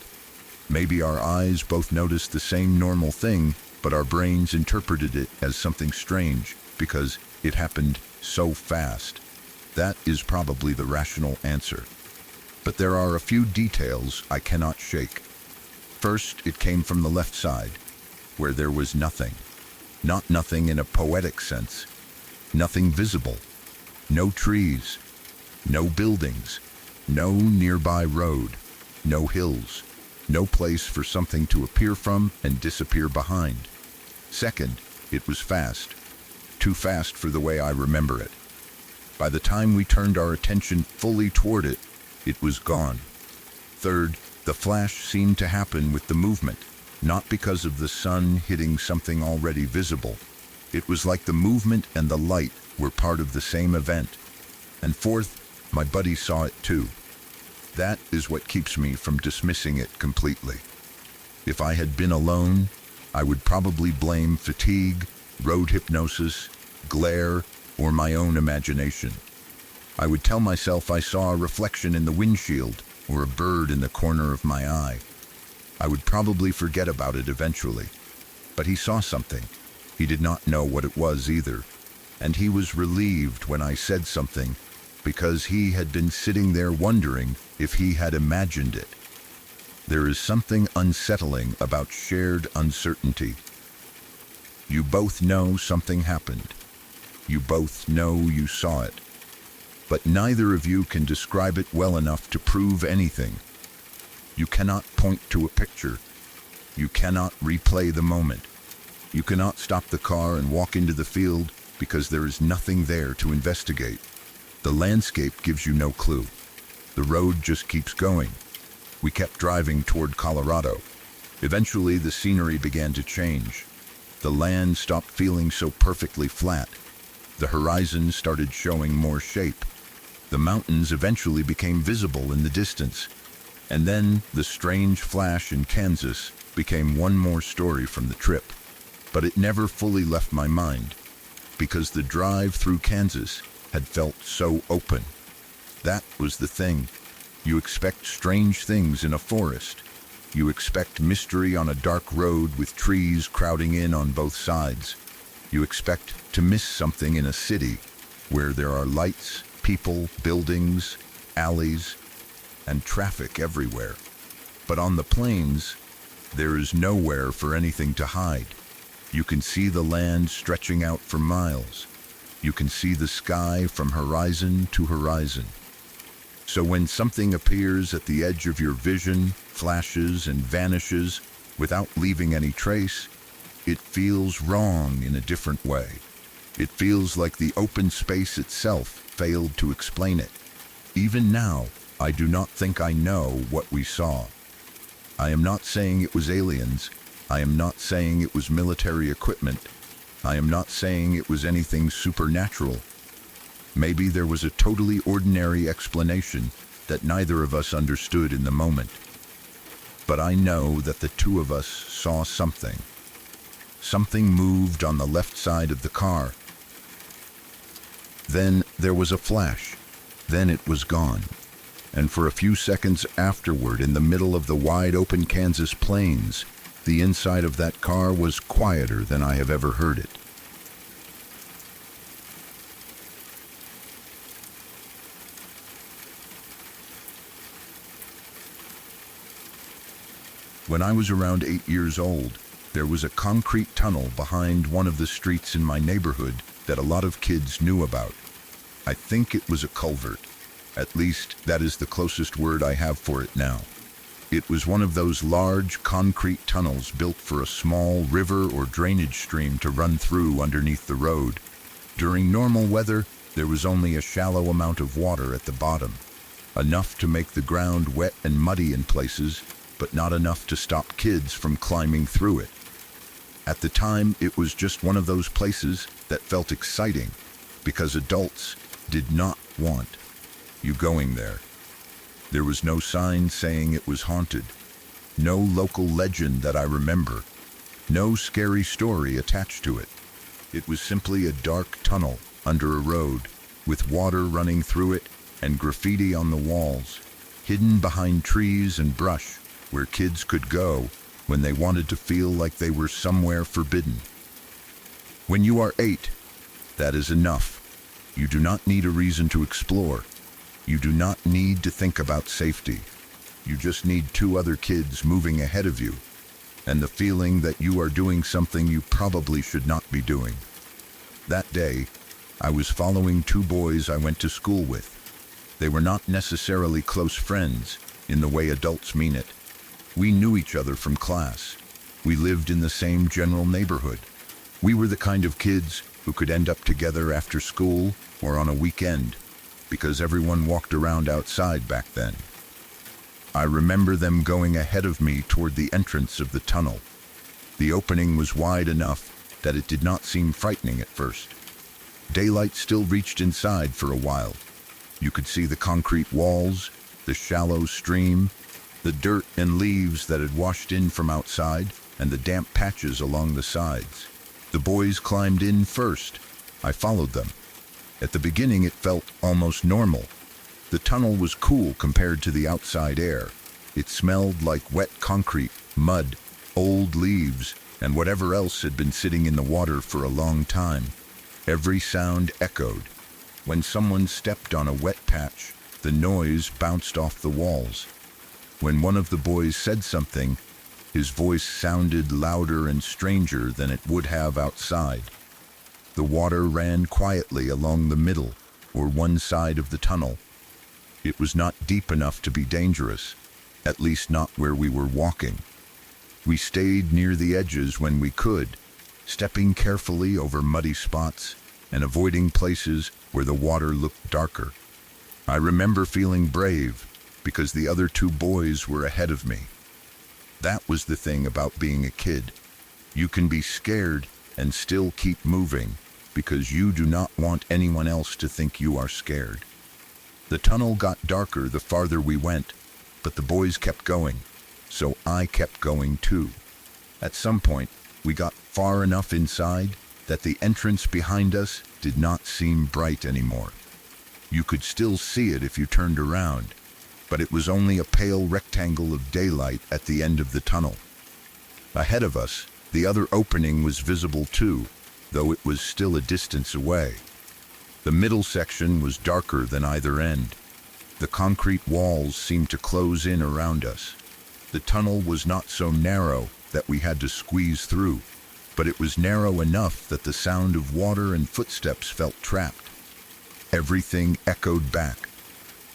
Maybe our eyes both noticed the same normal thing, but our brains interpreted it as something strange because it happened so fast. That is probably the rational answer. But there are a few details I cannot shake. First, it came from the left side, where there was nothing. Not nothing in a poetic sense. Nothing visible. No trees. No buildings. No nearby road. No hills. No place for something to appear from and disappear behind. Second, it was fast. Too fast for the way I remember it. By the time we turned our attention fully toward it, it was gone. Third, the flash seemed to happen with the movement, not because of the sun hitting something already visible. It was like the movement and the light were part of the same event. And fourth, my buddy saw it too. That is what keeps me from dismissing it completely. If I had been alone, I would probably blame fatigue, road hypnosis, glare, or my own imagination. I would tell myself I saw a reflection in the windshield or a bird in the corner of my eye. I would probably forget about it eventually. But he saw something. He did not know what it was either. And he was relieved when I said something because he had been sitting there wondering if he had imagined it. There is something unsettling about shared uncertainty. You both know something happened. You both know you saw it. But neither of you can describe it well enough to prove anything. You cannot point to a picture. You cannot replay the moment. You cannot stop the car and walk into the field because there is nothing there to investigate. The landscape gives you no clue. The road just keeps going. We kept driving toward Colorado. Eventually, the scenery began to change. The land stopped feeling so perfectly flat. The horizon started showing more shape. The mountains eventually became visible in the distance. And then the strange flash in Kansas became one more story from the trip. But it never fully left my mind, because the drive through Kansas had felt so open. That was the thing. You expect strange things in a forest. You expect mystery on a dark road with trees crowding in on both sides. You expect to miss something in a city where there are lights, people, buildings, alleys, and traffic everywhere. But on the plains, there is nowhere for anything to hide. You can see the land stretching out for miles. You can see the sky from horizon to horizon. So when something appears at the edge of your vision, flashes and vanishes without leaving any trace, it feels wrong in a different way. It feels like the open space itself failed to explain it. Even now, I do not think I know what we saw. I am not saying it was aliens. I am not saying it was military equipment. I am not saying it was anything supernatural. Maybe there was a totally ordinary explanation that neither of us understood in the moment. But I know that the two of us saw something. Something moved on the left side of the car. Then there was a flash. Then it was gone. And for a few seconds afterward, in the middle of the wide-open Kansas plains, the inside of that car was quieter than I have ever heard it. When I was around 8 years old, there was a concrete tunnel behind one of the streets in my neighborhood that a lot of kids knew about. I think it was a culvert. At least, that is the closest word I have for it now. It was one of those large concrete tunnels built for a small river or drainage stream to run through underneath the road. During normal weather, there was only a shallow amount of water at the bottom, enough to make the ground wet and muddy in places, but not enough to stop kids from climbing through it. At the time, it was just one of those places that felt exciting, because adults did not want you going there. There was no sign saying it was haunted, no local legend that I remember, no scary story attached to it. It was simply a dark tunnel under a road, with water running through it and graffiti on the walls, hidden behind trees and brush, where kids could go when they wanted to feel like they were somewhere forbidden. When you are 8, that is enough. You do not need a reason to explore. You do not need to think about safety. You just need 2 other kids moving ahead of you, and the feeling that you are doing something you probably should not be doing. That day, I was following 2 boys I went to school with. They were not necessarily close friends in the way adults mean it. We knew each other from class. We lived in the same general neighborhood. We were the kind of kids who could end up together after school or on a weekend, because everyone walked around outside back then. I remember them going ahead of me toward the entrance of the tunnel. The opening was wide enough that it did not seem frightening at first. Daylight still reached inside for a while. You could see the concrete walls, the shallow stream, the dirt and leaves that had washed in from outside, and the damp patches along the sides. The boys climbed in first. I followed them. At the beginning, it felt almost normal. The tunnel was cool compared to the outside air. It smelled like wet concrete, mud, old leaves, and whatever else had been sitting in the water for a long time. Every sound echoed. When someone stepped on a wet patch, the noise bounced off the walls. When one of the boys said something, his voice sounded louder and stranger than it would have outside. The water ran quietly along the middle, or one side of the tunnel. It was not deep enough to be dangerous, at least not where we were walking. We stayed near the edges when we could, stepping carefully over muddy spots and avoiding places where the water looked darker. I remember feeling brave because the other 2 boys were ahead of me. That was the thing about being a kid. You can be scared and still keep moving because you do not want anyone else to think you are scared. The tunnel got darker the farther we went, But the boys kept going, so I kept going too. At some point, we got far enough inside that the entrance behind us did not seem bright anymore. You could still see it if you turned around, but it was only a pale rectangle of daylight at the end of the tunnel. Ahead of us, the other opening was visible too, though it was still a distance away. The middle section was darker than either end. The concrete walls seemed to close in around us. The tunnel was not so narrow that we had to squeeze through, but it was narrow enough that the sound of water and footsteps felt trapped. Everything echoed back.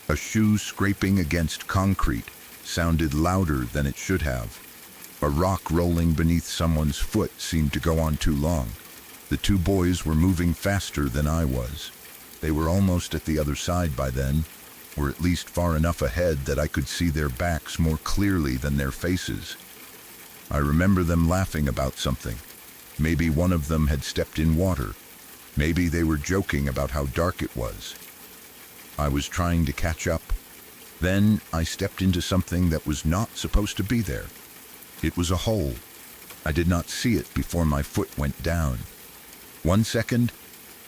A shoe scraping against concrete sounded louder than it should have. A rock rolling beneath someone's foot seemed to go on too long. The two boys were moving faster than I was. They were almost at the other side by then, or at least far enough ahead that I could see their backs more clearly than their faces. I remember them laughing about something. Maybe one of them had stepped in water. Maybe they were joking about how dark it was. I was trying to catch up. Then I stepped into something that was not supposed to be there. It was a hole. I did not see it before my foot went down. 1 second,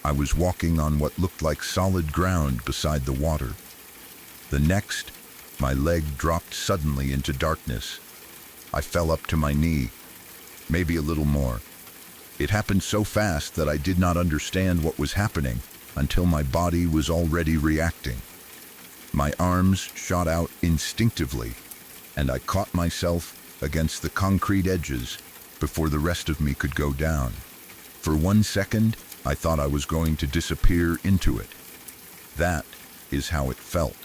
I was walking on what looked like solid ground beside the water. The next, my leg dropped suddenly into darkness. I fell up to my knee, maybe a little more. It happened so fast that I did not understand what was happening until my body was already reacting. My arms shot out instinctively, and I caught myself against the concrete edges before the rest of me could go down. For 1 second, I thought I was going to disappear into it. That is how it felt.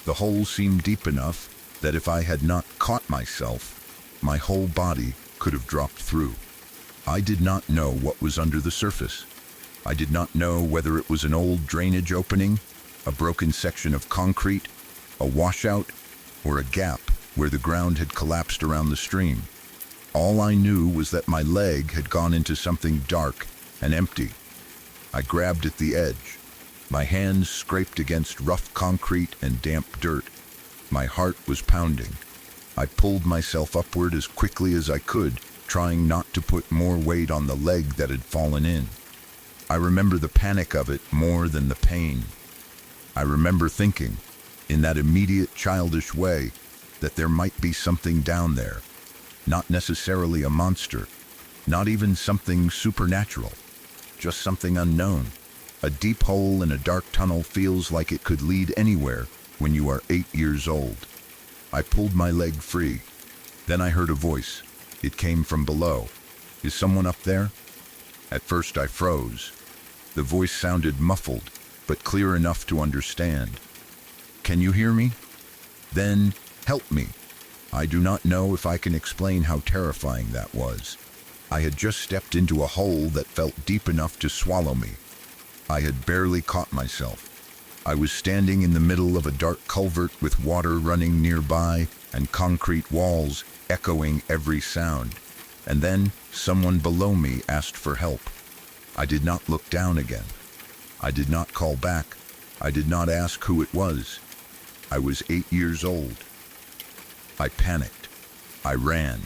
The hole seemed deep enough that if I had not caught myself, my whole body could have dropped through. I did not know what was under the surface. I did not know whether it was an old drainage opening, a broken section of concrete, a washout, or a gap where the ground had collapsed around the stream. All I knew was that my leg had gone into something dark and empty. I grabbed at the edge. My hands scraped against rough concrete and damp dirt. My heart was pounding. I pulled myself upward as quickly as I could, trying not to put more weight on the leg that had fallen in. I remember the panic of it more than the pain. I remember thinking, in that immediate childish way, that there might be something down there. Not necessarily a monster, not even something supernatural, just something unknown. A deep hole in a dark tunnel feels like it could lead anywhere when you are 8 years old. I pulled my leg free. Then I heard a voice. It came from below. Is someone up there? At first I froze. The voice sounded muffled, but clear enough to understand. Can you hear me? Then help me. I do not know if I can explain how terrifying that was. I had just stepped into a hole that felt deep enough to swallow me. I had barely caught myself. I was standing in the middle of a dark culvert with water running nearby and concrete walls echoing every sound. And then someone below me asked for help. I did not look down again. I did not call back. I did not ask who it was. I was 8 years old. I panicked. I ran.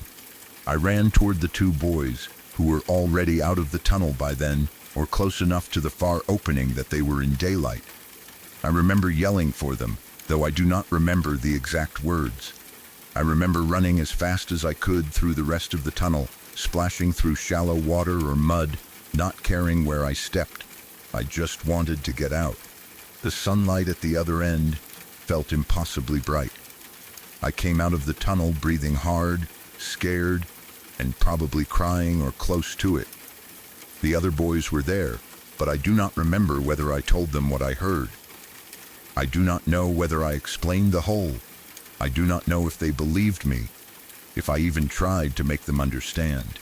I ran toward the two boys, who were already out of the tunnel by then, or close enough to the far opening that they were in daylight. I remember yelling for them, though I do not remember the exact words. I remember running as fast as I could through the rest of the tunnel, splashing through shallow water or mud, not caring where I stepped. I just wanted to get out. The sunlight at the other end felt impossibly bright. I came out of the tunnel breathing hard, scared, and probably crying or close to it. The other boys were there, but I do not remember whether I told them what I heard. I do not know whether I explained the whole. I do not know if they believed me, if I even tried to make them understand,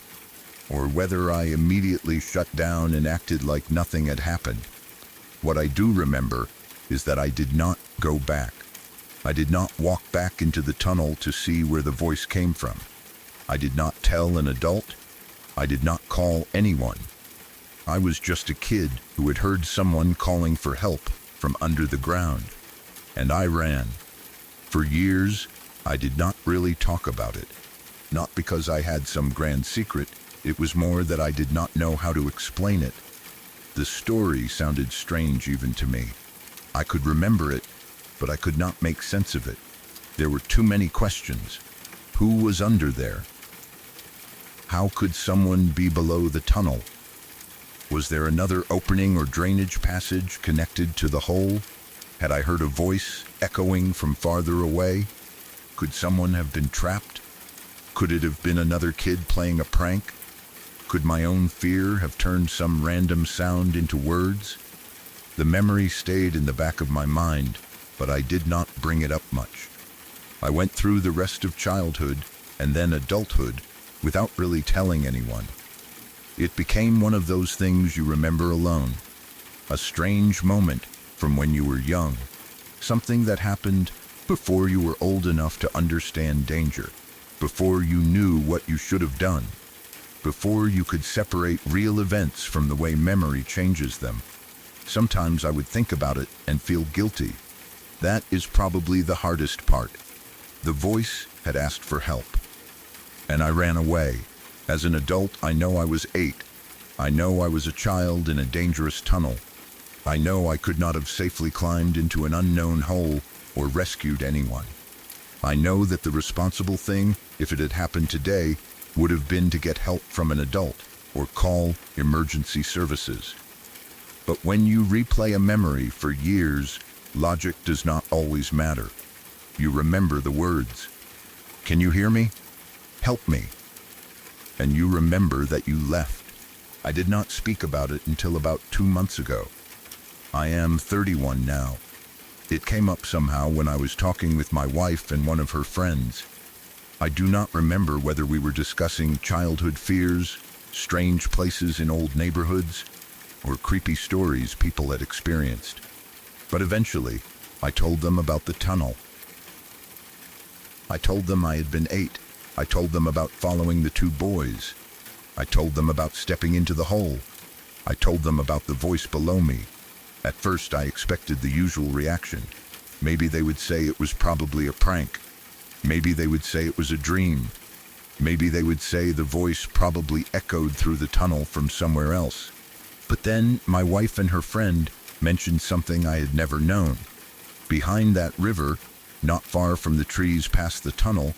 or whether I immediately shut down and acted like nothing had happened. What I do remember is that I did not go back. I did not walk back into the tunnel to see where the voice came from. I did not tell an adult. I did not call anyone. I was just a kid who had heard someone calling for help from under the ground, and I ran. For years, I did not really talk about it. Not because I had some grand secret, it was more that I did not know how to explain it. The story sounded strange even to me. I could remember it, but I could not make sense of it. There were too many questions. Who was under there? How could someone be below the tunnel? Was there another opening or drainage passage connected to the hole? Had I heard a voice echoing from farther away? Could someone have been trapped? Could it have been another kid playing a prank? Could my own fear have turned some random sound into words? The memory stayed in the back of my mind, but I did not bring it up much. I went through the rest of childhood and then adulthood without really telling anyone. It became one of those things you remember alone. A strange moment from when you were young. Something that happened before you were old enough to understand danger. Before you knew what you should have done. Before you could separate real events from the way memory changes them. Sometimes I would think about it and feel guilty. That is probably the hardest part. The voice had asked for help. And I ran away. As an adult, I know I was 8. I know I was a child in a dangerous tunnel. I know I could not have safely climbed into an unknown hole or rescued anyone. I know that the responsible thing, if it had happened today, would have been to get help from an adult or call emergency services. But when you replay a memory for years, logic does not always matter. You remember the words. Can you hear me? Help me. And you remember that you left. I did not speak about it until about 2 months ago. I am 31 now. It came up somehow when I was talking with my wife and one of her friends. I do not remember whether we were discussing childhood fears, strange places in old neighborhoods, or creepy stories people had experienced. But eventually, I told them about the tunnel. I told them I had been 8. I told them about following the 2 boys. I told them about stepping into the hole. I told them about the voice below me. At first, I expected the usual reaction. Maybe they would say it was probably a prank. Maybe they would say it was a dream. Maybe they would say the voice probably echoed through the tunnel from somewhere else. But then my wife and her friend mentioned something I had never known. Behind that river, not far from the trees past the tunnel,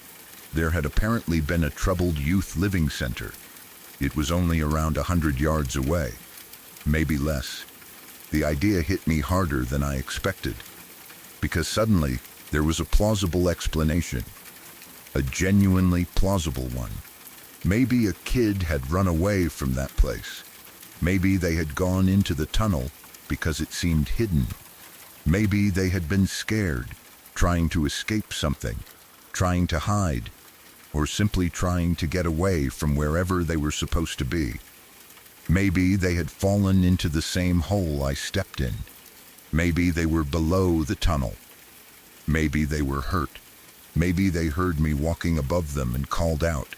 there had apparently been a troubled youth living center. It was only around 100 yards away, maybe less. The idea hit me harder than I expected, because suddenly there was a plausible explanation, a genuinely plausible one. Maybe a kid had run away from that place. Maybe they had gone into the tunnel because it seemed hidden. Maybe they had been scared, trying to escape something, trying to hide, or simply trying to get away from wherever they were supposed to be. Maybe they had fallen into the same hole I stepped in. Maybe they were below the tunnel. Maybe they were hurt. Maybe they heard me walking above them and called out,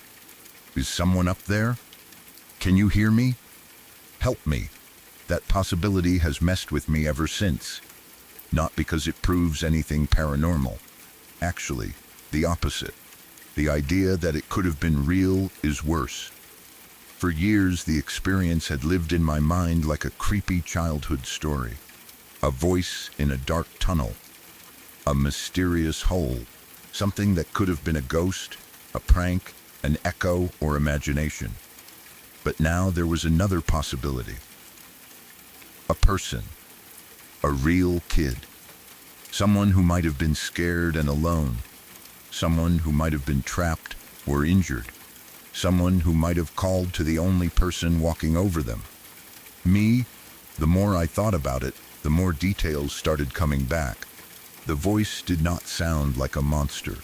"Is someone up there? Can you hear me? Help me." That possibility has messed with me ever since. Not because it proves anything paranormal. Actually, the opposite. The idea that it could have been real is worse. For years, the experience had lived in my mind like a creepy childhood story. A voice in a dark tunnel. A mysterious hole. Something that could have been a ghost, a prank, an echo, or imagination. But now there was another possibility. A person. A real kid. Someone who might have been scared and alone. Someone who might have been trapped or injured. Someone who might have called to the only person walking over them. Me, the more I thought about it, the more details started coming back. The voice did not sound like a monster.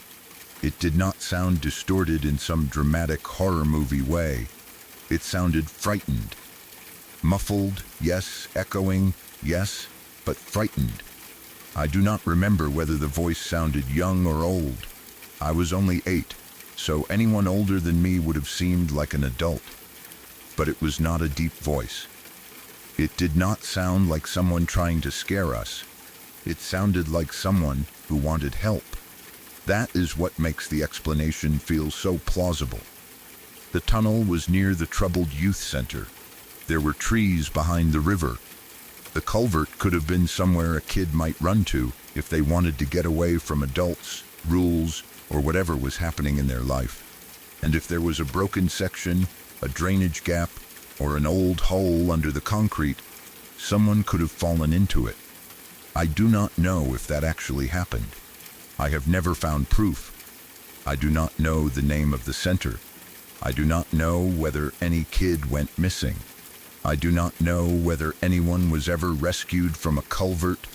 It did not sound distorted in some dramatic horror movie way. It sounded frightened. Muffled, yes, echoing, yes, but frightened. I do not remember whether the voice sounded young or old. I was only 8, so anyone older than me would have seemed like an adult. But it was not a deep voice. It did not sound like someone trying to scare us. It sounded like someone who wanted help. That is what makes the explanation feel so plausible. The tunnel was near the troubled youth center. There were trees behind the river. The culvert could have been somewhere a kid might run to if they wanted to get away from adults, rules, or whatever was happening in their life. And if there was a broken section, a drainage gap, or an old hole under the concrete, someone could have fallen into it. I do not know if that actually happened. I have never found proof. I do not know the name of the center. I do not know whether any kid went missing. I do not know whether anyone was ever rescued from a culvert,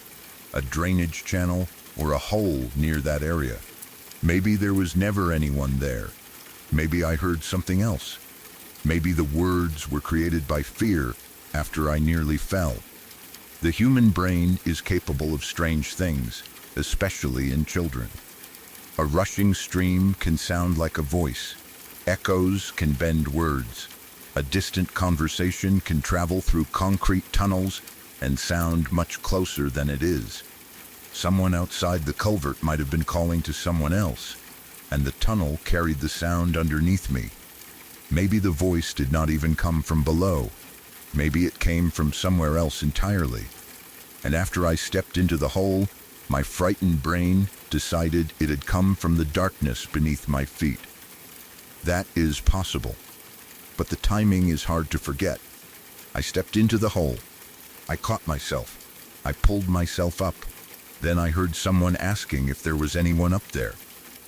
a drainage channel, or a hole near that area. Maybe there was never anyone there. Maybe I heard something else. Maybe the words were created by fear after I nearly fell. The human brain is capable of strange things, especially in children. A rushing stream can sound like a voice. Echoes can bend words. A distant conversation can travel through concrete tunnels and sound much closer than it is. Someone outside the culvert might have been calling to someone else, and the tunnel carried the sound underneath me. Maybe the voice did not even come from below. Maybe it came from somewhere else entirely. And after I stepped into the hole, my frightened brain decided it had come from the darkness beneath my feet. That is possible. But the timing is hard to forget. I stepped into the hole. I caught myself. I pulled myself up. Then I heard someone asking if there was anyone up there.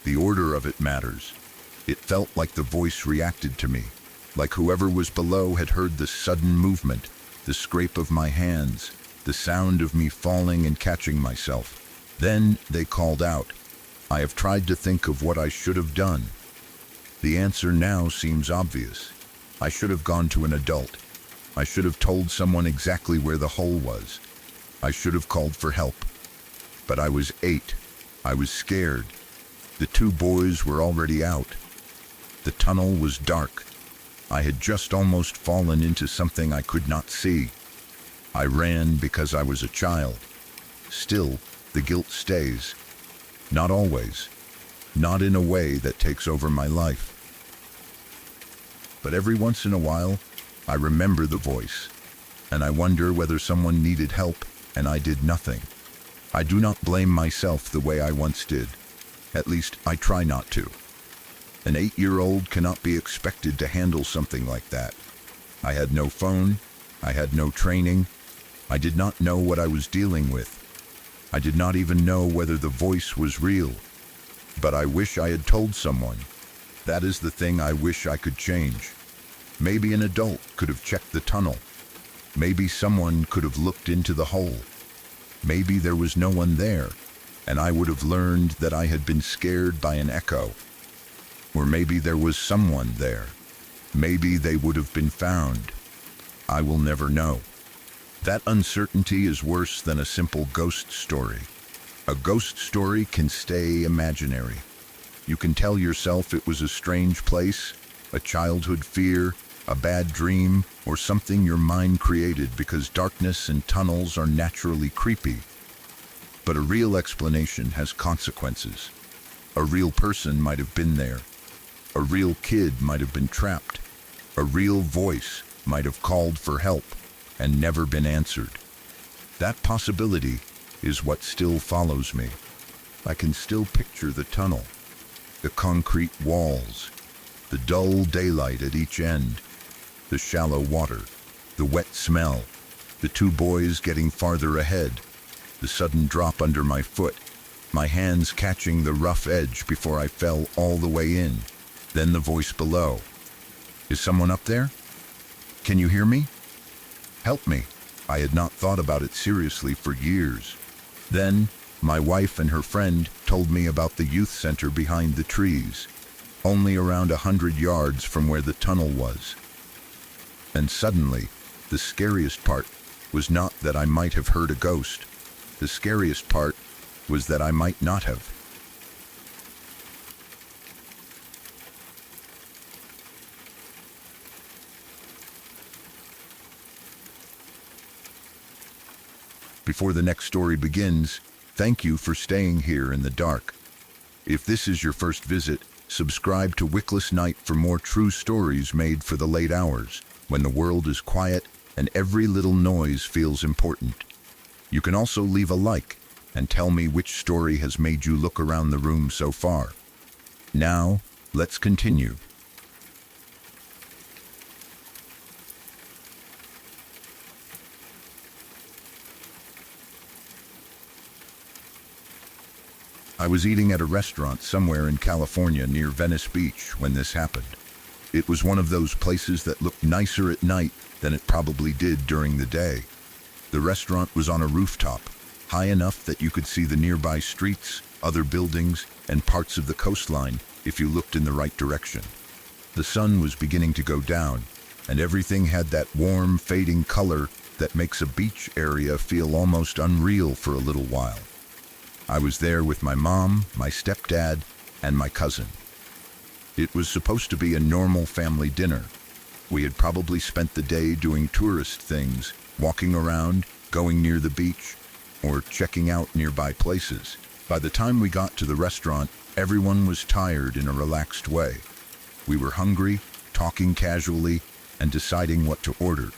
The order of it matters. It felt like the voice reacted to me, like whoever was below had heard the sudden movement, the scrape of my hands, the sound of me falling and catching myself. Then they called out. I have tried to think of what I should have done. The answer now seems obvious. I should have gone to an adult. I should have told someone exactly where the hole was. I should have called for help. But I was 8. I was scared. The 2 boys were already out. The tunnel was dark. I had just almost fallen into something I could not see. I ran because I was a child. Still, the guilt stays. Not always. Not in a way that takes over my life. But every once in a while, I remember the voice, and I wonder whether someone needed help and I did nothing. I do not blame myself the way I once did. At least, I try not to. An 8-year-old cannot be expected to handle something like that. I had no phone. I had no training. I did not know what I was dealing with. I did not even know whether the voice was real. But I wish I had told someone. That is the thing I wish I could change. Maybe an adult could have checked the tunnel. Maybe someone could have looked into the hole. Maybe there was no one there, and I would have learned that I had been scared by an echo. Or maybe there was someone there. Maybe they would have been found. I will never know. That uncertainty is worse than a simple ghost story. A ghost story can stay imaginary. You can tell yourself it was a strange place, a childhood fear, a bad dream, or something your mind created because darkness and tunnels are naturally creepy. But a real explanation has consequences. A real person might have been there. A real kid might have been trapped. A real voice might have called for help and never been answered. That possibility is what still follows me. I can still picture the tunnel, the concrete walls, the dull daylight at each end, the shallow water, the wet smell, the 2 boys getting farther ahead, the sudden drop under my foot, my hands catching the rough edge before I fell all the way in, then the voice below. Is someone up there? Can you hear me? Help me. I had not thought about it seriously for years. Then, my wife and her friend told me about the youth center behind the trees, only around 100 yards from where the tunnel was. And suddenly, the scariest part was not that I might have heard a ghost. The scariest part was that I might not have. Before the next story begins, thank you for staying here in the dark. If this is your first visit, subscribe to Wickless Night for more true stories made for the late hours, when the world is quiet and every little noise feels important. You can also leave a like and tell me which story has made you look around the room so far. Now, let's continue. I was eating at a restaurant somewhere in California near Venice Beach when this happened. It was one of those places that looked nicer at night than it probably did during the day. The restaurant was on a rooftop, high enough that you could see the nearby streets, other buildings, and parts of the coastline if you looked in the right direction. The sun was beginning to go down, and everything had that warm, fading color that makes a beach area feel almost unreal for a little while. I was there with my mom, my stepdad, and my cousin. It was supposed to be a normal family dinner. We had probably spent the day doing tourist things, walking around, going near the beach, or checking out nearby places. By the time we got to the restaurant, everyone was tired in a relaxed way. We were hungry, talking casually, and deciding what to order.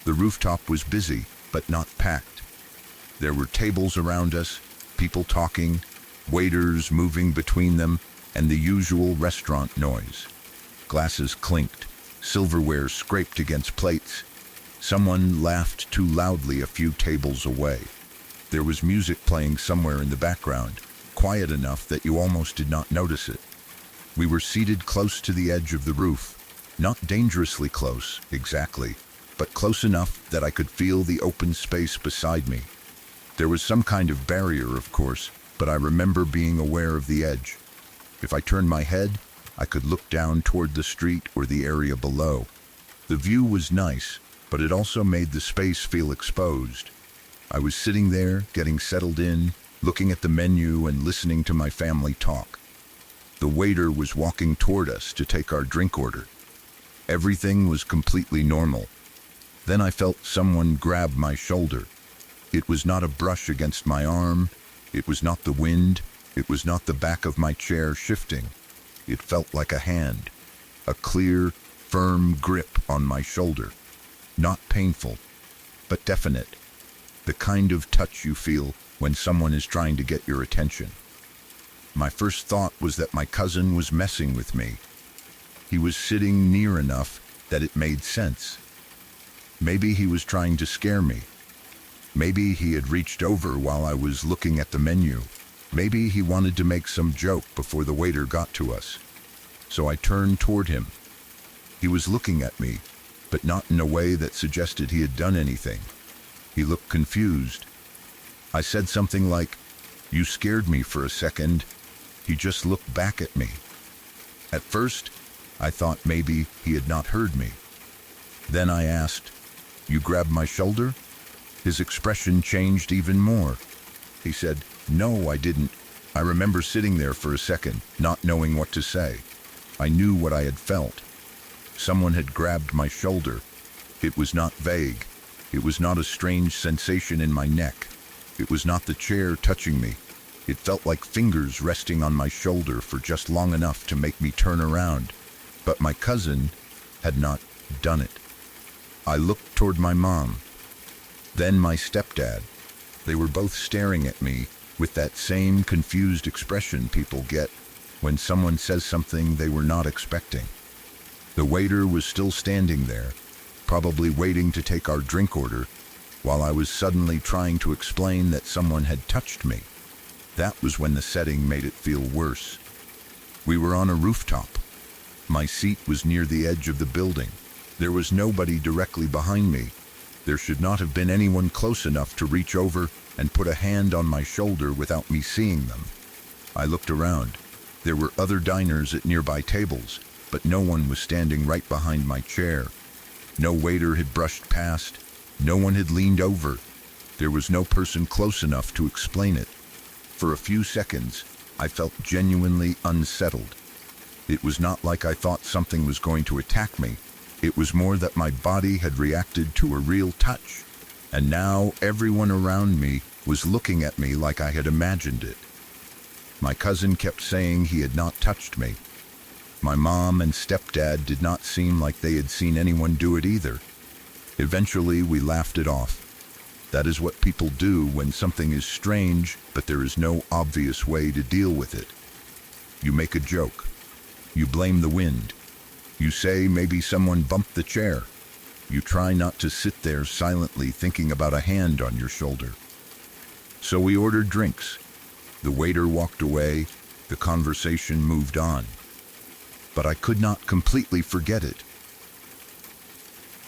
The rooftop was busy, but not packed. There were tables around us, people talking, waiters moving between them, and the usual restaurant noise. Glasses clinked, silverware scraped against plates. Someone laughed too loudly a few tables away. There was music playing somewhere in the background, quiet enough that you almost did not notice it. We were seated close to the edge of the roof, not dangerously close, exactly, but close enough that I could feel the open space beside me. There was some kind of barrier, of course, but I remember being aware of the edge. If I turned my head, I could look down toward the street or the area below. The view was nice, but it also made the space feel exposed. I was sitting there, getting settled in, looking at the menu and listening to my family talk. The waiter was walking toward us to take our drink order. Everything was completely normal. Then I felt someone grab my shoulder. It was not a brush against my arm. It was not the wind. It was not the back of my chair shifting. It felt like a hand, a clear, firm grip on my shoulder. Not painful, but definite. The kind of touch you feel when someone is trying to get your attention. My first thought was that my cousin was messing with me. He was sitting near enough that it made sense. Maybe he was trying to scare me. Maybe he had reached over while I was looking at the menu. Maybe he wanted to make some joke before the waiter got to us. So I turned toward him. He was looking at me, but not in a way that suggested he had done anything. He looked confused. I said something like, "You scared me for a second." He just looked back at me. At first, I thought maybe he had not heard me. Then I asked, "You grabbed my shoulder?" His expression changed even more. He said, "No, I didn't." I remember sitting there for a second, not knowing what to say. I knew what I had felt. Someone had grabbed my shoulder. It was not vague. It was not a strange sensation in my neck. It was not the chair touching me. It felt like fingers resting on my shoulder for just long enough to make me turn around. But my cousin had not done it. I looked toward my mom. Then my stepdad. They were both staring at me with that same confused expression people get when someone says something they were not expecting. The waiter was still standing there, probably waiting to take our drink order, while I was suddenly trying to explain that someone had touched me. That was when the setting made it feel worse. We were on a rooftop. My seat was near the edge of the building. There was nobody directly behind me. There should not have been anyone close enough to reach over and put a hand on my shoulder without me seeing them. I looked around. There were other diners at nearby tables, but no one was standing right behind my chair. No waiter had brushed past. No one had leaned over. There was no person close enough to explain it. For a few seconds, I felt genuinely unsettled. It was not like I thought something was going to attack me. It was more that my body had reacted to a real touch, and now everyone around me was looking at me like I had imagined it. My cousin kept saying he had not touched me. My mom and stepdad did not seem like they had seen anyone do it either. Eventually, we laughed it off. That is what people do when something is strange, but there is no obvious way to deal with it. You make a joke. You blame the wind. You say maybe someone bumped the chair. You try not to sit there silently thinking about a hand on your shoulder. So we ordered drinks. The waiter walked away. The conversation moved on. But I could not completely forget it.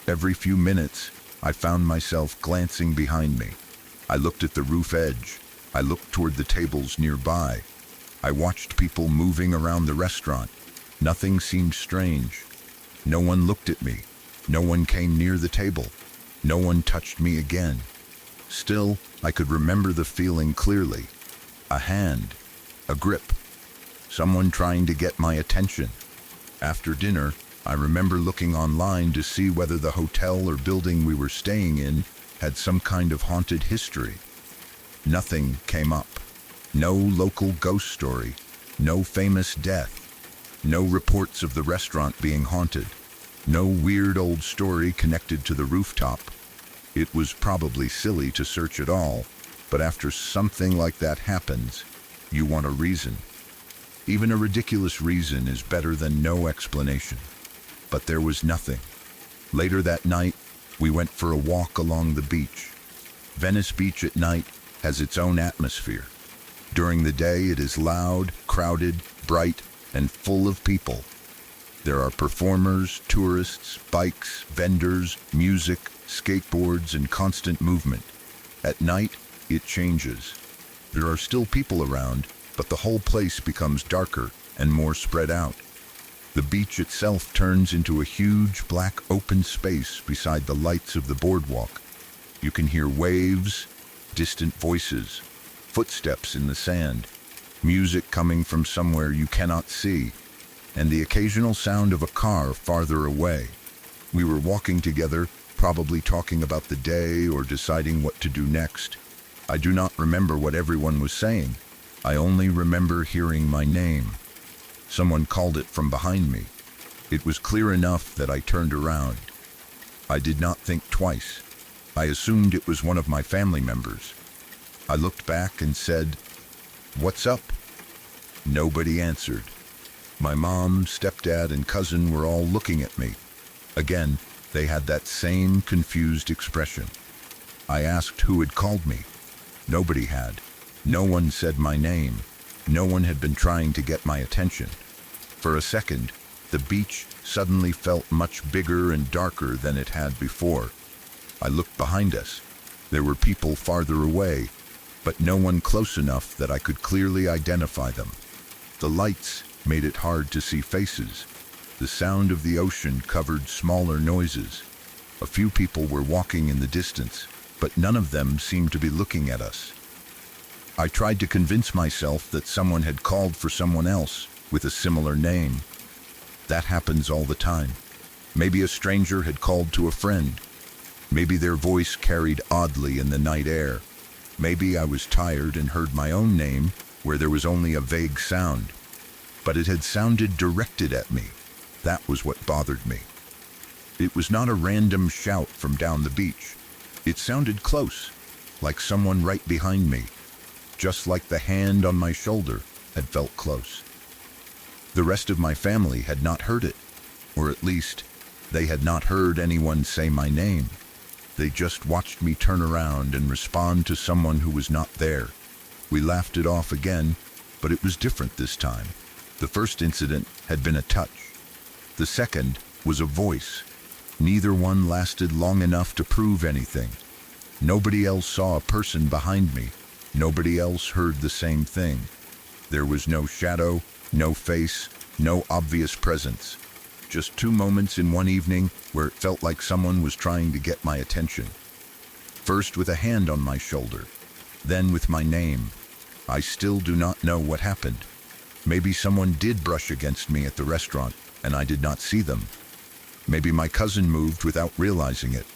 Every few minutes, I found myself glancing behind me. I looked at the roof edge. I looked toward the tables nearby. I watched people moving around the restaurant. Nothing seemed strange. No one looked at me. No one came near the table. No one touched me again. Still, I could remember the feeling clearly. A hand, a grip, someone trying to get my attention. After dinner, I remember looking online to see whether the hotel or building we were staying in had some kind of haunted history. Nothing came up. No local ghost story. No famous death. No reports of the restaurant being haunted. No weird old story connected to the rooftop. It was probably silly to search at all, but after something like that happens, you want a reason. Even a ridiculous reason is better than no explanation. But there was nothing. Later that night, we went for a walk along the beach. Venice Beach at night has its own atmosphere. During the day, it is loud, crowded, bright, and full of people. There are performers, tourists, bikes, vendors, music, skateboards, and constant movement. At night, it changes. There are still people around, but the whole place becomes darker and more spread out. The beach itself turns into a huge black open space beside the lights of the boardwalk. You can hear waves, distant voices, footsteps in the sand, music coming from somewhere you cannot see, and the occasional sound of a car farther away. We were walking together, probably talking about the day or deciding what to do next. I do not remember what everyone was saying. I only remember hearing my name. Someone called it from behind me. It was clear enough that I turned around. I did not think twice. I assumed it was one of my family members. I looked back and said, "What's up?" Nobody answered. My mom, stepdad, and cousin were all looking at me. Again, they had that same confused expression. I asked who had called me. Nobody had. No one said my name. No one had been trying to get my attention. For a second, the beach suddenly felt much bigger and darker than it had before. I looked behind us. There were people farther away, but no one close enough that I could clearly identify them. The lights made it hard to see faces. The sound of the ocean covered smaller noises. A few people were walking in the distance, but none of them seemed to be looking at us. I tried to convince myself that someone had called for someone else with a similar name. That happens all the time. Maybe a stranger had called to a friend. Maybe their voice carried oddly in the night air. Maybe I was tired and heard my own name where there was only a vague sound. But it had sounded directed at me. That was what bothered me. It was not a random shout from down the beach. It sounded close, like someone right behind me, just like the hand on my shoulder had felt close. The rest of my family had not heard it, or at least, they had not heard anyone say my name. They just watched me turn around and respond to someone who was not there. We laughed it off again, but it was different this time. The first incident had been a touch. The second was a voice. Neither one lasted long enough to prove anything. Nobody else saw a person behind me. Nobody else heard the same thing. There was no shadow, no face, no obvious presence. Just 2 moments in one evening where it felt like someone was trying to get my attention. First with a hand on my shoulder, then with my name. I still do not know what happened. Maybe someone did brush against me at the restaurant and I did not see them. Maybe my cousin moved without realizing it.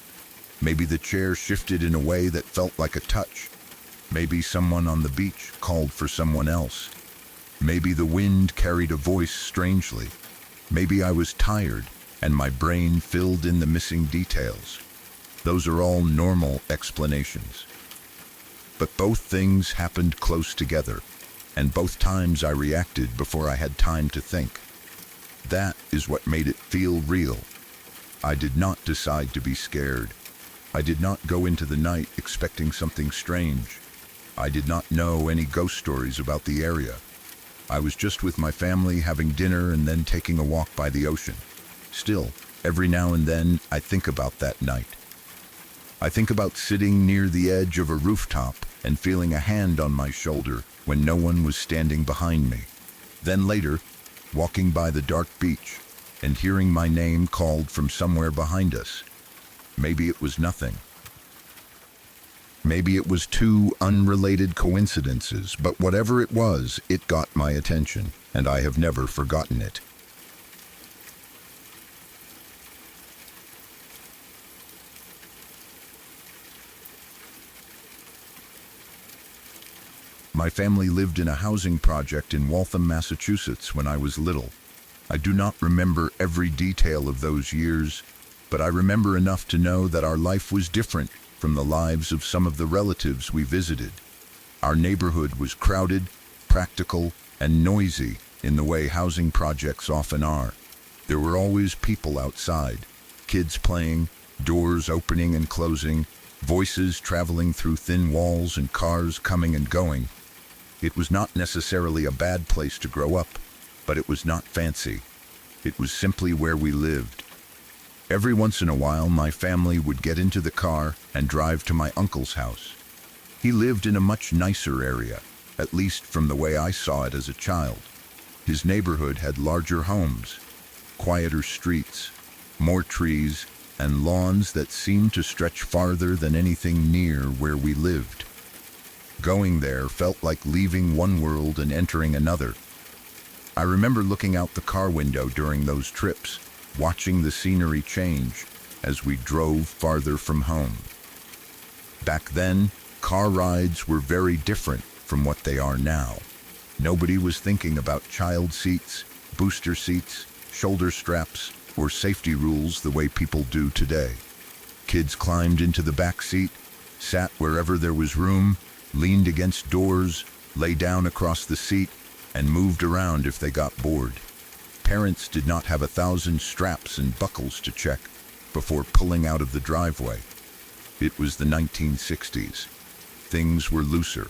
Maybe the chair shifted in a way that felt like a touch. Maybe someone on the beach called for someone else. Maybe the wind carried a voice strangely. Maybe I was tired and my brain filled in the missing details. Those are all normal explanations. But both things happened close together, and both times I reacted before I had time to think. That is what made it feel real. I did not decide to be scared. I did not go into the night expecting something strange. I did not know any ghost stories about the area. I was just with my family having dinner and then taking a walk by the ocean. Still, every now and then, I think about that night. I think about sitting near the edge of a rooftop and feeling a hand on my shoulder when no one was standing behind me. Then later, walking by the dark beach and hearing my name called from somewhere behind us. Maybe it was nothing. Maybe it was two unrelated coincidences, but whatever it was, it got my attention, and I have never forgotten it. My family lived in a housing project in Waltham, Massachusetts when I was little. I do not remember every detail of those years, but I remember enough to know that our life was different from the lives of some of the relatives we visited. Our neighborhood was crowded, practical, and noisy in the way housing projects often are. There were always people outside, kids playing, doors opening and closing, voices traveling through thin walls and cars coming and going. It was not necessarily a bad place to grow up, but it was not fancy. It was simply where we lived. Every once in a while, my family would get into the car and drive to my uncle's house. He lived in a much nicer area, at least from the way I saw it as a child. His neighborhood had larger homes, quieter streets, more trees, and lawns that seemed to stretch farther than anything near where we lived. Going there felt like leaving one world and entering another. I remember looking out the car window during those trips, watching the scenery change as we drove farther from home. Back then, car rides were very different from what they are now. Nobody was thinking about child seats, booster seats, shoulder straps, or safety rules the way people do today. Kids climbed into the back seat, sat wherever there was room, leaned against doors, lay down across the seat, and moved around if they got bored. Parents did not have 1,000 straps and buckles to check before pulling out of the driveway. It was the 1960s. Things were looser.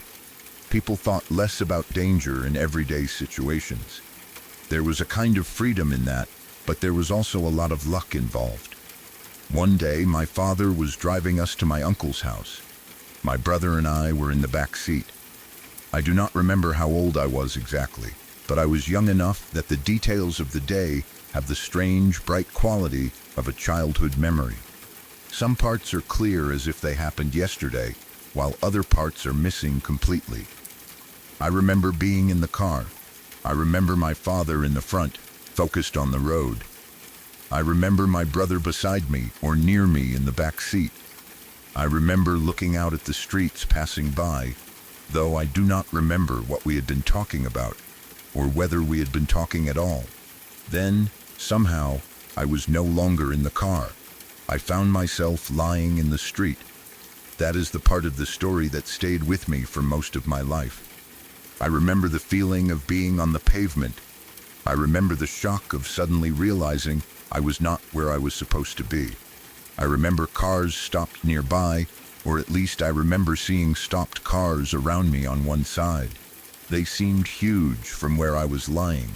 People thought less about danger in everyday situations. There was a kind of freedom in that, but there was also a lot of luck involved. One day, my father was driving us to my uncle's house. My brother and I were in the back seat. I do not remember how old I was exactly, but I was young enough that the details of the day have the strange, bright quality of a childhood memory. Some parts are clear as if they happened yesterday, while other parts are missing completely. I remember being in the car. I remember my father in the front, focused on the road. I remember my brother beside me or near me in the back seat. I remember looking out at the streets passing by, though I do not remember what we had been talking about, or whether we had been talking at all. Then, somehow, I was no longer in the car. I found myself lying in the street. That is the part of the story that stayed with me for most of my life. I remember the feeling of being on the pavement. I remember the shock of suddenly realizing I was not where I was supposed to be. I remember cars stopped nearby, or at least I remember seeing stopped cars around me on one side. They seemed huge from where I was lying.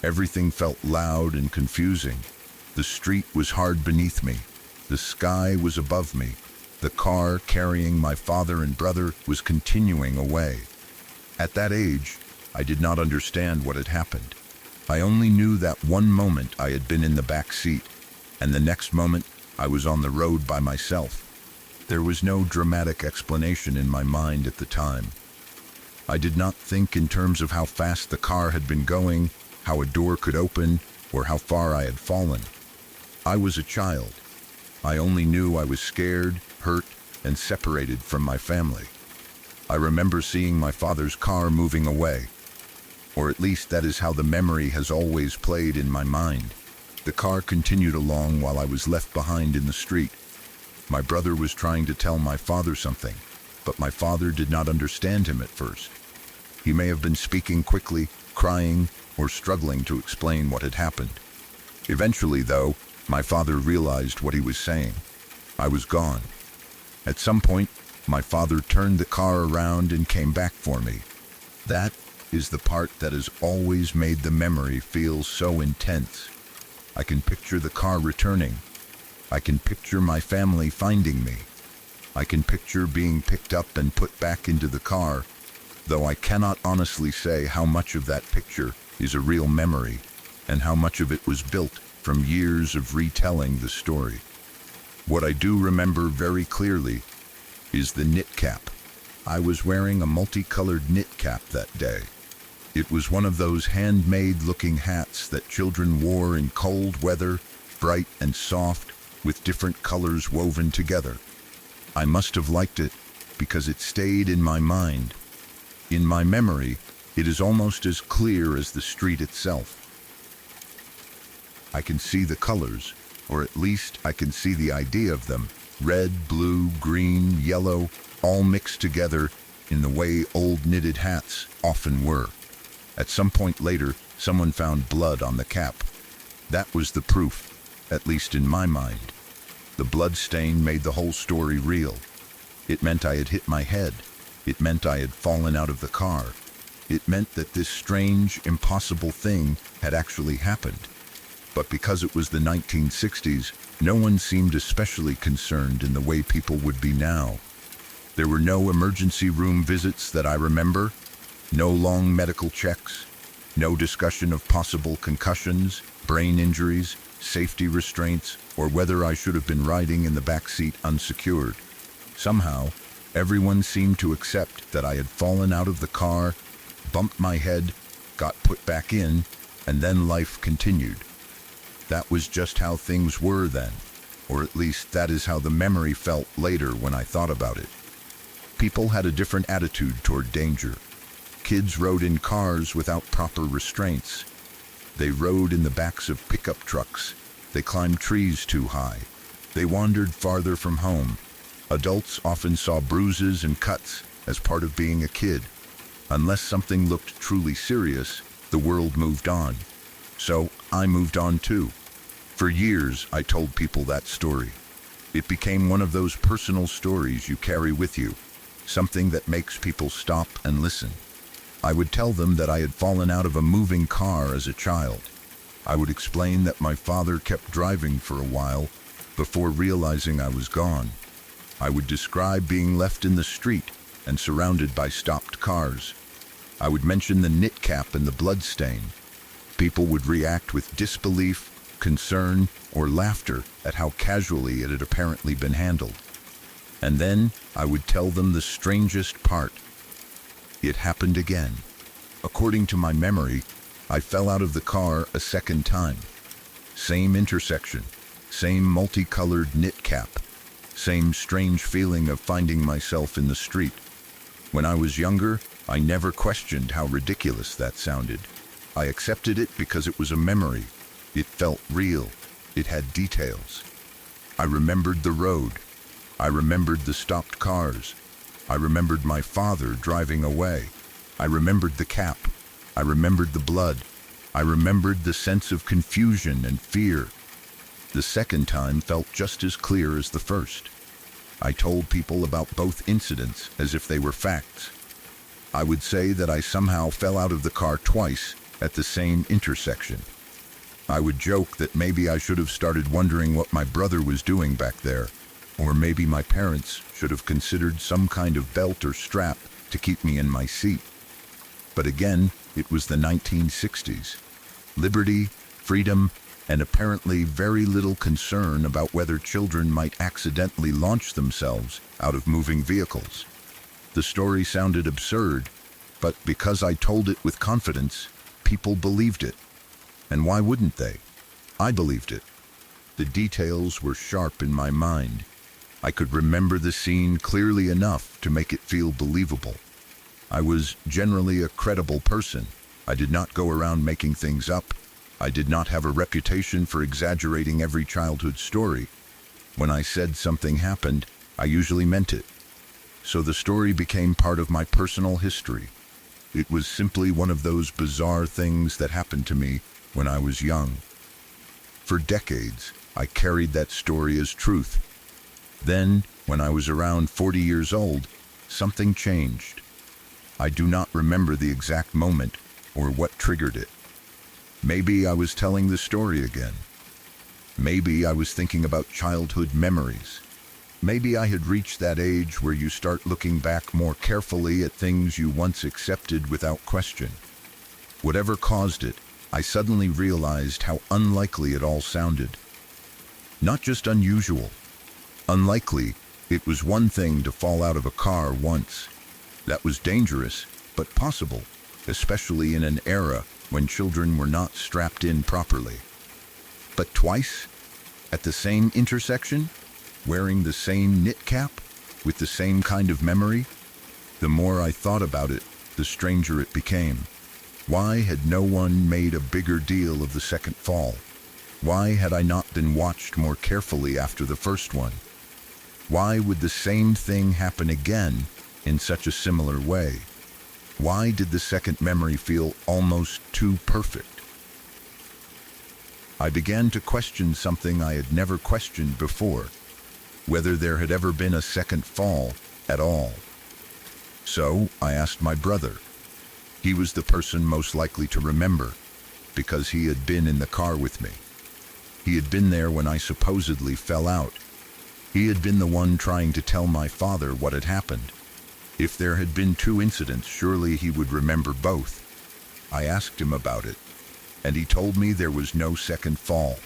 Everything felt loud and confusing. The street was hard beneath me. The sky was above me. The car carrying my father and brother was continuing away. At that age, I did not understand what had happened. I only knew that one moment I had been in the back seat, and the next moment I was on the road by myself. There was no dramatic explanation in my mind at the time. I did not think in terms of how fast the car had been going, how a door could open, or how far I had fallen. I was a child. I only knew I was scared, hurt, and separated from my family. I remember seeing my father's car moving away. or at least that is how the memory has always played in my mind. The car continued along while I was left behind in the street. My brother was trying to tell my father something, but my father did not understand him at first. He may have been speaking quickly, crying, or struggling to explain what had happened. Eventually, though, my father realized what he was saying. I was gone. At some point, my father turned the car around and came back for me. That is the part that has always made the memory feel so intense. I can picture the car returning. I can picture my family finding me. I can picture being picked up and put back into the car, though I cannot honestly say how much of that picture is a real memory and how much of it was built from years of retelling the story. What I do remember very clearly is the knit cap. I was wearing a multicolored knit cap that day. It was one of those handmade looking hats that children wore in cold weather, bright and soft, with different colors woven together. I must have liked it because it stayed in my mind. In my memory, it is almost as clear as the street itself. I can see the colors, or at least I can see the idea of them. Red, blue, green, yellow, all mixed together in the way old knitted hats often were. At some point later, someone found blood on the cap. That was the proof, at least in my mind. The blood stain made the whole story real. It meant I had hit my head. It meant I had fallen out of the car. It meant that this strange, impossible thing had actually happened. But because it was the 1960s, no one seemed especially concerned in the way people would be now. There were no emergency room visits that I remember, no long medical checks, no discussion of possible concussions, brain injuries, safety restraints, or whether I should have been riding in the back seat unsecured. Somehow, everyone seemed to accept that I had fallen out of the car, bumped my head, got put back in, and then life continued. That was just how things were then, or at least that is how the memory felt later when I thought about it. People had a different attitude toward danger. Kids rode in cars without proper restraints. They rode in the backs of pickup trucks. They climbed trees too high. They wandered farther from home. Adults often saw bruises and cuts as part of being a kid. Unless something looked truly serious, the world moved on. So I moved on too. For years, I told people that story. It became one of those personal stories you carry with you, something that makes people stop and listen. I would tell them that I had fallen out of a moving car as a child. I would explain that my father kept driving for a while before realizing I was gone. I would describe being left in the street and surrounded by stopped cars. I would mention the knit cap and the blood stain. People would react with disbelief, concern, or laughter at how casually it had apparently been handled. And then I would tell them the strangest part. It happened again. According to my memory, I fell out of the car a second time. Same intersection, same multicolored knit cap, same strange feeling of finding myself in the street. When I was younger, I never questioned how ridiculous that sounded. I accepted it because it was a memory. It felt real. It had details. I remembered the road. I remembered the stopped cars. I remembered my father driving away. I remembered the cap. I remembered the blood. I remembered the sense of confusion and fear. The second time felt just as clear as the first. I told people about both incidents as if they were facts. I would say that I somehow fell out of the car twice at the same intersection. I would joke that maybe I should have started wondering what my brother was doing back there, or maybe my parents should have considered some kind of belt or strap to keep me in my seat. But again, it was the 1960s. Liberty, freedom, and apparently very little concern about whether children might accidentally launch themselves out of moving vehicles. The story sounded absurd, but because I told it with confidence, people believed it. And why wouldn't they? I believed it. The details were sharp in my mind. I could remember the scene clearly enough to make it feel believable. I was generally a credible person, I did not go around making things up. I did not have a reputation for exaggerating every childhood story. When I said something happened, I usually meant it. So the story became part of my personal history. It was simply one of those bizarre things that happened to me when I was young. For decades, I carried that story as truth. Then, when I was around 40 years old, something changed. I do not remember the exact moment or what triggered it. Maybe I was telling the story again. Maybe I was thinking about childhood memories. Maybe I had reached that age where you start looking back more carefully at things you once accepted without question. Whatever caused it, I suddenly realized how unlikely it all sounded. Not just unusual. Unlikely, it was one thing to fall out of a car once. That was dangerous, but possible, especially in an era when children were not strapped in properly. But twice? At the same intersection? Wearing the same knit cap? With the same kind of memory? The more I thought about it, the stranger it became. Why had no one made a bigger deal of the second fall? Why had I not been watched more carefully after the first one? Why would the same thing happen again in such a similar way? Why did the second memory feel almost too perfect? I began to question something I had never questioned before, whether there had ever been a second fall at all. So I asked my brother. He was the person most likely to remember, because he had been in the car with me. He had been there when I supposedly fell out. He had been the one trying to tell my father what had happened. If there had been two incidents, surely he would remember both. I asked him about it, and he told me there was no second fall.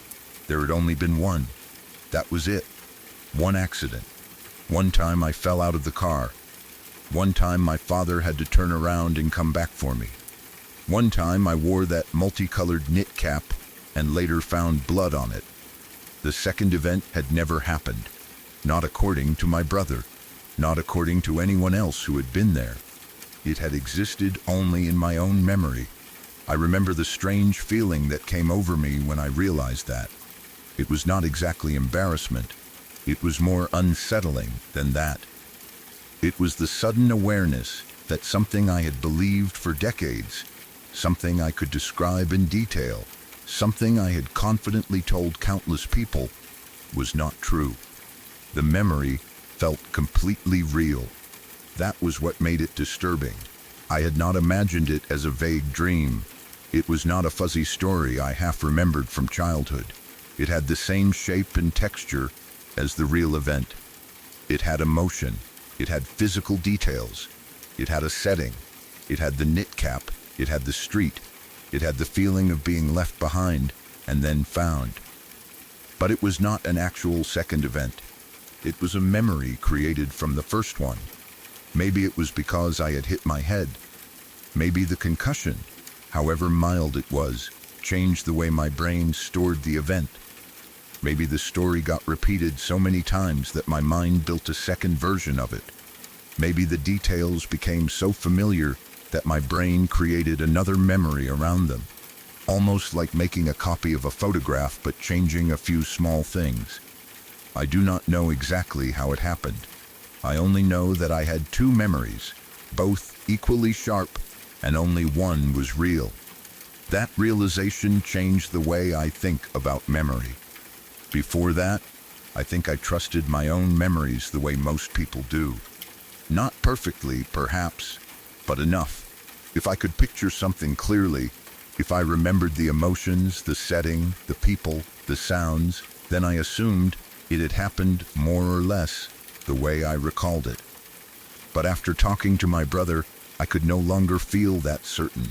There had only been one. That was it. One accident. One time I fell out of the car. One time my father had to turn around and come back for me. One time I wore that multicolored knit cap and later found blood on it. The second event had never happened. Not according to my brother. Not according to anyone else who had been there. It had existed only in my own memory. I remember the strange feeling that came over me when I realized that. It was not exactly embarrassment. It was more unsettling than that. It was the sudden awareness that something I had believed for decades, something I could describe in detail, something I had confidently told countless people, was not true. The memory felt completely real. That was what made it disturbing. I had not imagined it as a vague dream. It was not a fuzzy story I half remembered from childhood. It had the same shape and texture as the real event. It had emotion. It had physical details. It had a setting. It had the knit cap. It had the street. It had the feeling of being left behind and then found. But it was not an actual second event. It was a memory created from the first one. Maybe it was because I had hit my head. Maybe the concussion, however mild it was, changed the way my brain stored the event. Maybe the story got repeated so many times that my mind built a second version of it. Maybe the details became so familiar that my brain created another memory around them, almost like making a copy of a photograph but changing a few small things. I do not know exactly how it happened. I only know that I had two memories, both equally sharp, and only one was real. That realization changed the way I think about memory. Before that, I think I trusted my own memories the way most people do. Not perfectly, perhaps, but enough. If I could picture something clearly, if I remembered the emotions, the setting, the people, the sounds, then I assumed it had happened more or less the way I recalled it. But after talking to my brother, I could no longer feel that certain.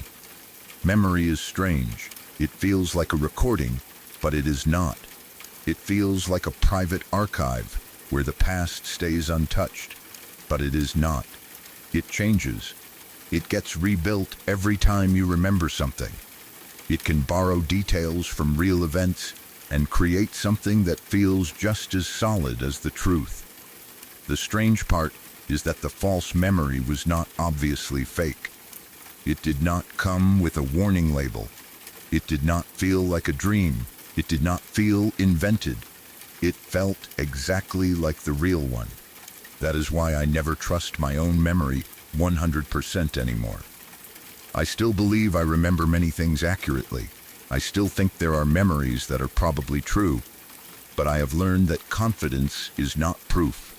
Memory is strange. It feels like a recording, but it is not. It feels like a private archive where the past stays untouched, but it is not. It changes. It gets rebuilt every time you remember something. It can borrow details from real events and create something that feels just as solid as the truth. The strange part is that the false memory was not obviously fake. It did not come with a warning label. It did not feel like a dream. It did not feel invented. It felt exactly like the real one. That is why I never trust my own memory 100% anymore. I still believe I remember many things accurately. I still think there are memories that are probably true. But I have learned that confidence is not proof.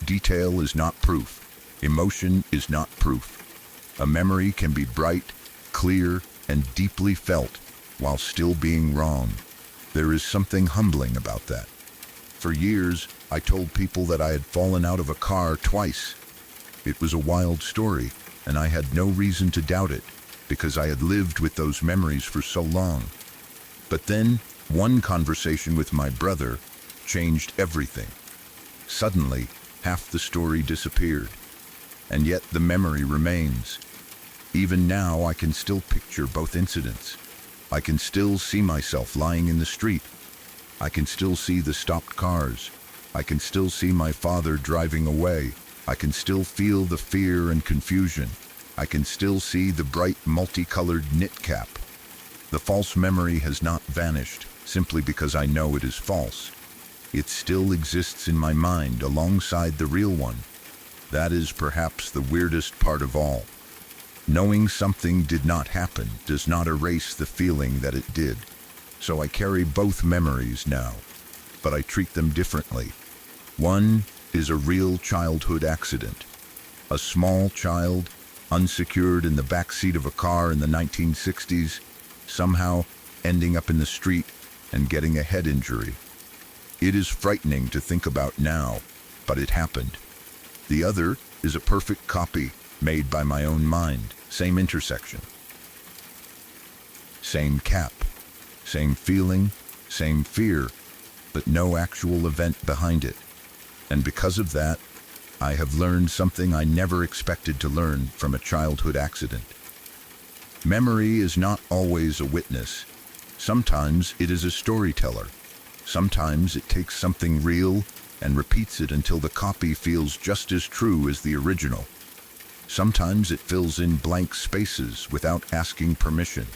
Detail is not proof. Emotion is not proof. A memory can be bright, clear, and deeply felt while still being wrong. There is something humbling about that. For years, I told people that I had fallen out of a car twice. It was a wild story, and I had no reason to doubt it, because I had lived with those memories for so long. But then, one conversation with my brother changed everything. Suddenly, half the story disappeared, and yet the memory remains. Even now, I can still picture both incidents. I can still see myself lying in the street. I can still see the stopped cars. I can still see my father driving away. I can still feel the fear and confusion. I can still see the bright multicolored knit cap. The false memory has not vanished simply because I know it is false. It still exists in my mind alongside the real one. That is perhaps the weirdest part of all. Knowing something did not happen does not erase the feeling that it did. So I carry both memories now, but I treat them differently. One is a real childhood accident. A small child, unsecured in the back seat of a car in the 1960s, somehow ending up in the street and getting a head injury. It is frightening to think about now, but it happened. The other is a perfect copy made by my own mind. Same intersection. Same cap. Same feeling, same fear, but no actual event behind it. And because of that, I have learned something I never expected to learn from a childhood accident. Memory is not always a witness. Sometimes it is a storyteller. Sometimes it takes something real and repeats it until the copy feels just as true as the original. Sometimes it fills in blank spaces without asking permission.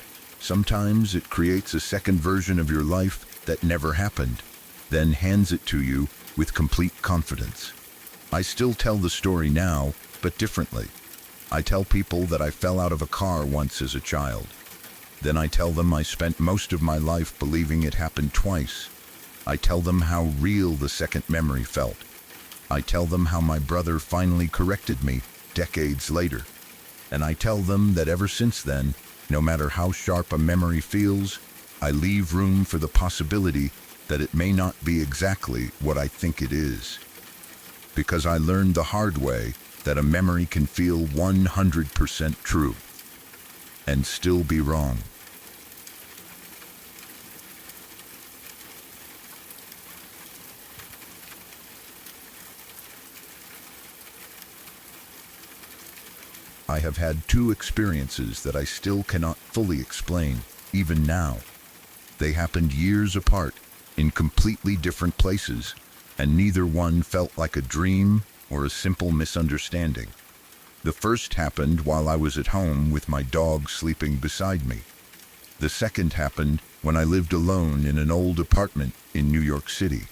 Sometimes it creates a second version of your life that never happened, then hands it to you with complete confidence. I still tell the story now, but differently. I tell people that I fell out of a car once as a child. Then I tell them I spent most of my life believing it happened twice. I tell them how real the second memory felt. I tell them how my brother finally corrected me decades later. And I tell them that ever since then, no matter how sharp a memory feels, I leave room for the possibility that it may not be exactly what I think it is. Because I learned the hard way that a memory can feel 100% true and still be wrong. I have had two experiences that I still cannot fully explain, even now. They happened years apart, in completely different places, and neither one felt like a dream or a simple misunderstanding. The first happened while I was at home with my dog sleeping beside me. The second happened when I lived alone in an old apartment in New York City.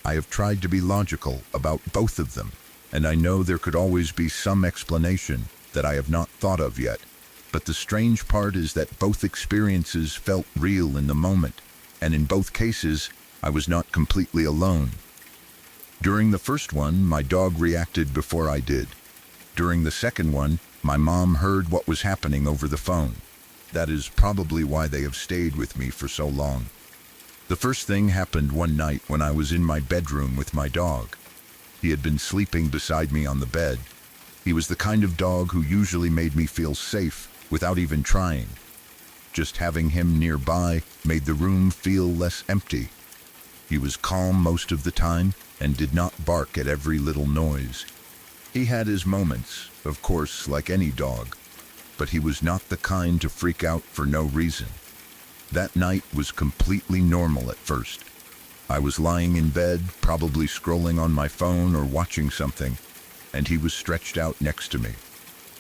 I have tried to be logical about both of them, and I know there could always be some explanation that I have not thought of yet. But the strange part is that both experiences felt real in the moment, and in both cases, I was not completely alone. During the first one, my dog reacted before I did. During the second one, my mom heard what was happening over the phone. That is probably why they have stayed with me for so long. The first thing happened one night when I was in my bedroom with my dog. He had been sleeping beside me on the bed. He was the kind of dog who usually made me feel safe without even trying. Just having him nearby made the room feel less empty. He was calm most of the time and did not bark at every little noise. He had his moments, of course, like any dog, but he was not the kind to freak out for no reason. That night was completely normal at first. I was lying in bed, probably scrolling on my phone or watching something, and he was stretched out next to me.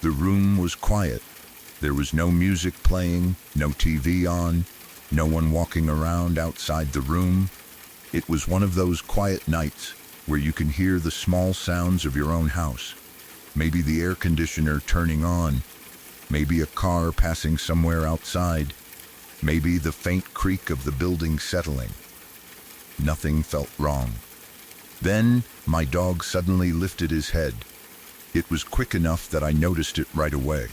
The room was quiet. There was no music playing, no TV on, no one walking around outside the room. It was one of those quiet nights where you can hear the small sounds of your own house. Maybe the air conditioner turning on, maybe a car passing somewhere outside, maybe the faint creak of the building settling. Nothing felt wrong. Then my dog suddenly lifted his head. It was quick enough that I noticed it right away.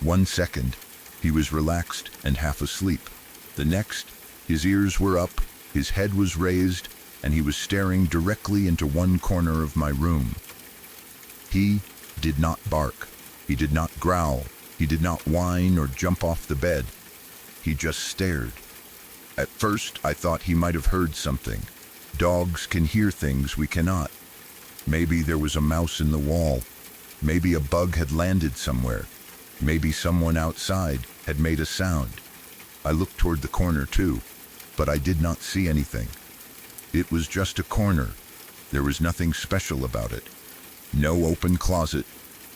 1 second, he was relaxed and half asleep. The next, his ears were up, his head was raised, and he was staring directly into one corner of my room. He did not bark. He did not growl. He did not whine or jump off the bed. He just stared. At first, I thought he might have heard something. Dogs can hear things we cannot. Maybe there was a mouse in the wall. Maybe a bug had landed somewhere. Maybe someone outside had made a sound. I looked toward the corner too, but I did not see anything. It was just a corner. There was nothing special about it. No open closet,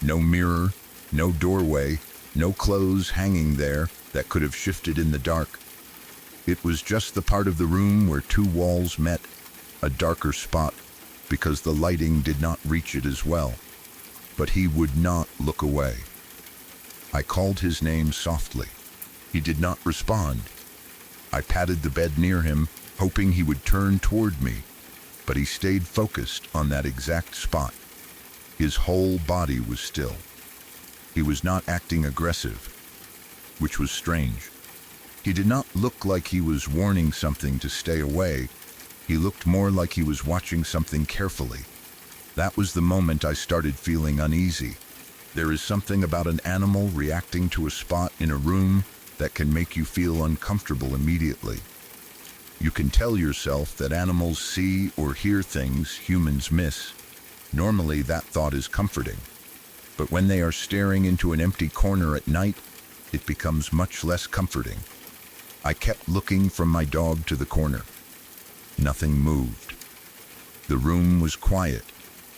no mirror, no doorway, no clothes hanging there that could have shifted in the dark. It was just the part of the room where two walls met, a darker spot, because the lighting did not reach it as well. But he would not look away. I called his name softly. He did not respond. I patted the bed near him, hoping he would turn toward me, but he stayed focused on that exact spot. His whole body was still. He was not acting aggressive, which was strange. He did not look like he was warning something to stay away. He looked more like he was watching something carefully. That was the moment I started feeling uneasy. There is something about an animal reacting to a spot in a room that can make you feel uncomfortable immediately. You can tell yourself that animals see or hear things humans miss. Normally that thought is comforting. But when they are staring into an empty corner at night, it becomes much less comforting. I kept looking from my dog to the corner. Nothing moved. The room was quiet.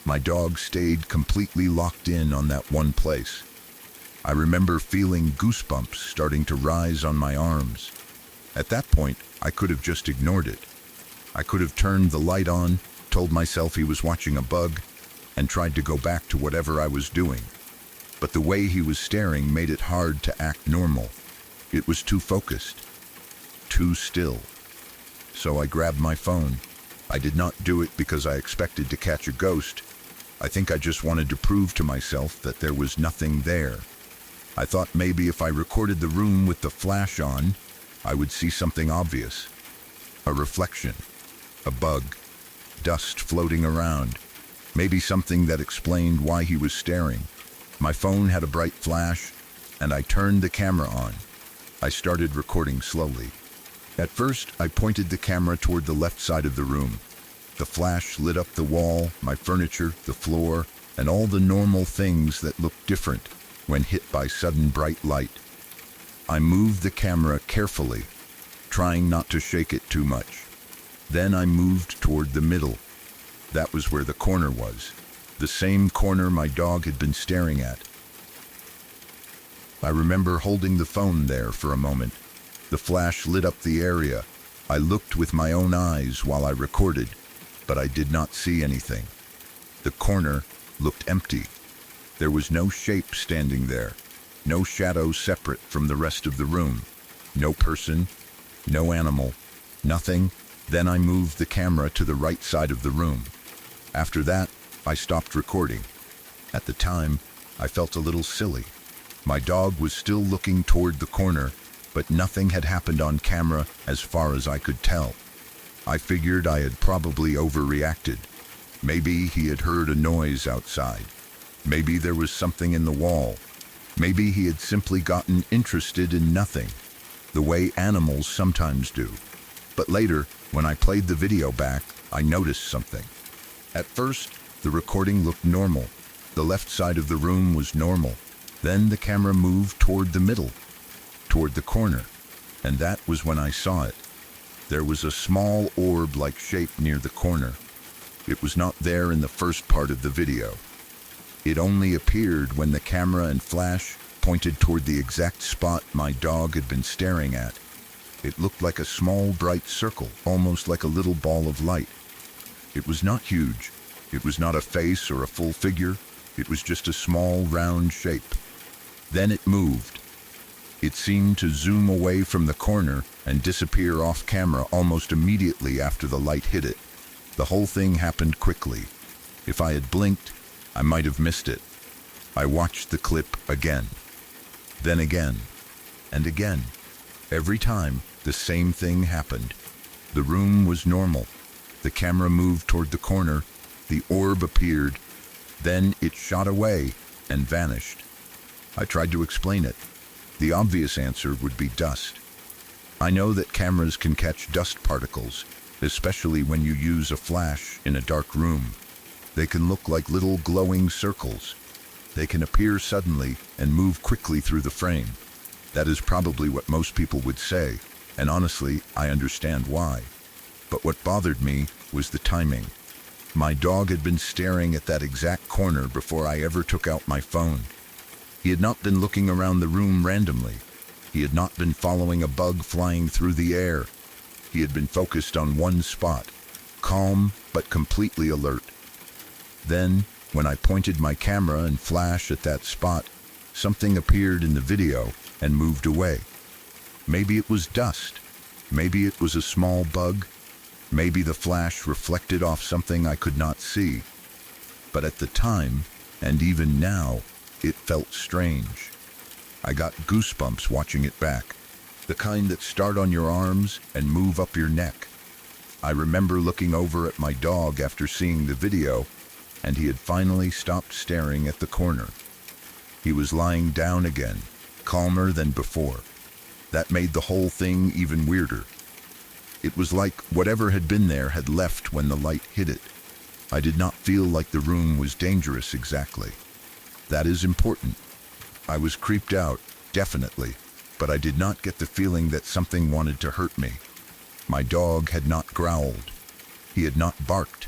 My dog stayed completely locked in on that one place. I remember feeling goosebumps starting to rise on my arms. At that point, I could have just ignored it. I could have turned the light on, told myself he was watching a bug, and tried to go back to whatever I was doing. But the way he was staring made it hard to act normal. It was too focused, too still. So I grabbed my phone. I did not do it because I expected to catch a ghost. I think I just wanted to prove to myself that there was nothing there. I thought maybe if I recorded the room with the flash on, I would see something obvious. A reflection, a bug, dust floating around, maybe something that explained why he was staring. My phone had a bright flash, and I turned the camera on. I started recording slowly. At first, I pointed the camera toward the left side of the room. The flash lit up the wall, my furniture, the floor, and all the normal things that looked different when hit by sudden bright light. I moved the camera carefully, trying not to shake it too much. Then I moved toward the middle. That was where the corner was, the same corner my dog had been staring at. I remember holding the phone there for a moment. The flash lit up the area. I looked with my own eyes while I recorded, but I did not see anything. The corner looked empty. There was no shape standing there, no shadow separate from the rest of the room, no person, no animal, nothing. Then I moved the camera to the right side of the room. After that, I stopped recording. At the time, I felt a little silly. My dog was still looking toward the corner, but nothing had happened on camera as far as I could tell. I figured I had probably overreacted. Maybe he had heard a noise outside. Maybe there was something in the wall. Maybe he had simply gotten interested in nothing, the way animals sometimes do. But later, when I played the video back, I noticed something. At first, the recording looked normal. The left side of the room was normal. Then the camera moved toward the middle, toward the corner, and that was when I saw it. There was a small orb-like shape near the corner. It was not there in the first part of the video. It only appeared when the camera and flash pointed toward the exact spot my dog had been staring at. It looked like a small, bright circle, almost like a little ball of light. It was not huge. It was not a face or a full figure. It was just a small, round shape. Then it moved. It seemed to zoom away from the corner and disappear off camera almost immediately after the light hit it. The whole thing happened quickly. If I had blinked, I might have missed it. I watched the clip again, then again, and again. Every time, the same thing happened. The room was normal. The camera moved toward the corner. The orb appeared. Then it shot away and vanished. I tried to explain it. The obvious answer would be dust. I know that cameras can catch dust particles, especially when you use a flash in a dark room. They can look like little glowing circles. They can appear suddenly and move quickly through the frame. That is probably what most people would say, and honestly, I understand why. But what bothered me was the timing. My dog had been staring at that exact corner before I ever took out my phone. He had not been looking around the room randomly. He had not been following a bug flying through the air. He had been focused on one spot, calm but completely alert. Then, when I pointed my camera and flash at that spot, something appeared in the video and moved away. Maybe it was dust. Maybe it was a small bug. Maybe the flash reflected off something I could not see. But at the time, and even now, it felt strange. I got goosebumps watching it back, the kind that start on your arms and move up your neck. I remember looking over at my dog after seeing the video, and he had finally stopped staring at the corner. He was lying down again, calmer than before. That made the whole thing even weirder. It was like whatever had been there had left when the light hit it. I did not feel like the room was dangerous exactly. That is important. I was creeped out, definitely, but I did not get the feeling that something wanted to hurt me. My dog had not growled. He had not barked.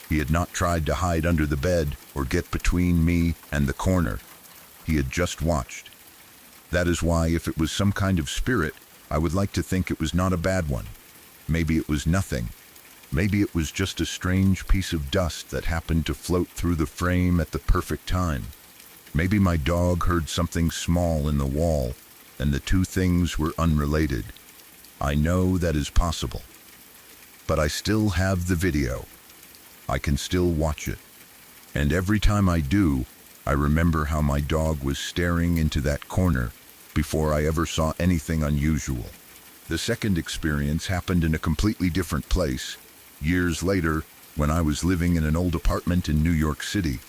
He had not tried to hide under the bed or get between me and the corner. He had just watched. That is why, if it was some kind of spirit, I would like to think it was not a bad one. Maybe it was nothing. Maybe it was just a strange piece of dust that happened to float through the frame at the perfect time. Maybe my dog heard something small in the wall, and the two things were unrelated. I know that is possible. But I still have the video. I can still watch it. And every time I do, I remember how my dog was staring into that corner before I ever saw anything unusual. The second experience happened in a completely different place, years later, when I was living in an old apartment in New York City.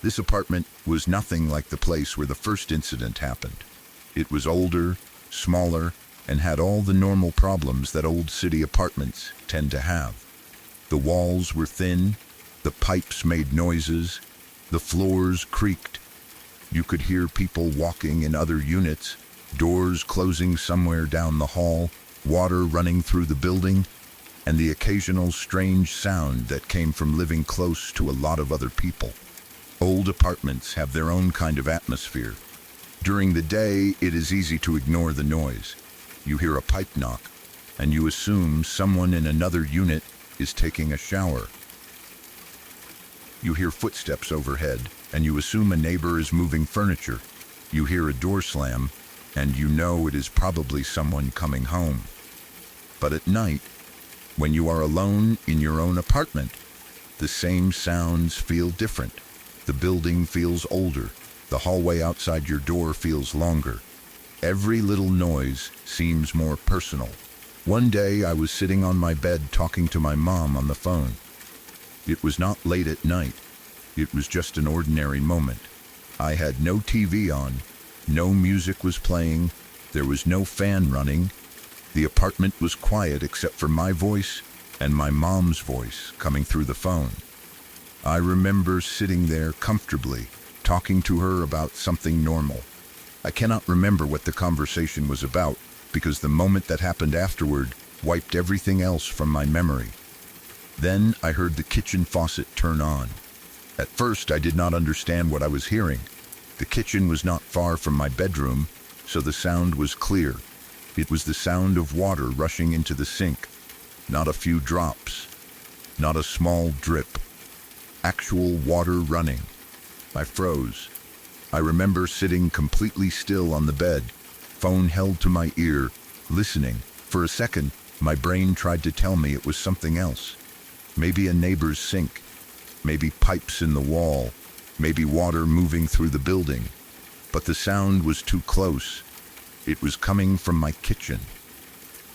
This apartment was nothing like the place where the first incident happened. It was older, smaller, and had all the normal problems that old city apartments tend to have. The walls were thin, the pipes made noises, the floors creaked. You could hear people walking in other units, doors closing somewhere down the hall, water running through the building, and the occasional strange sound that came from living close to a lot of other people. Old apartments have their own kind of atmosphere. During the day, it is easy to ignore the noise. You hear a pipe knock, and you assume someone in another unit is taking a shower. You hear footsteps overhead, and you assume a neighbor is moving furniture. You hear a door slam, and you know it is probably someone coming home. But at night, when you are alone in your own apartment, the same sounds feel different. The building feels older. The hallway outside your door feels longer. Every little noise seems more personal. One day I was sitting on my bed talking to my mom on the phone. It was not late at night. It was just an ordinary moment. I had no TV on. No music was playing. There was no fan running. The apartment was quiet except for my voice and my mom's voice coming through the phone. I remember sitting there comfortably, talking to her about something normal. I cannot remember what the conversation was about because the moment that happened afterward wiped everything else from my memory. Then I heard the kitchen faucet turn on. At first, I did not understand what I was hearing. The kitchen was not far from my bedroom, so the sound was clear. It was the sound of water rushing into the sink. Not a few drops, not a small drip. Actual water running. I froze. I remember sitting completely still on the bed, phone held to my ear, listening. For a second, my brain tried to tell me it was something else. Maybe a neighbor's sink, maybe pipes in the wall, maybe water moving through the building. But the sound was too close. It was coming from my kitchen.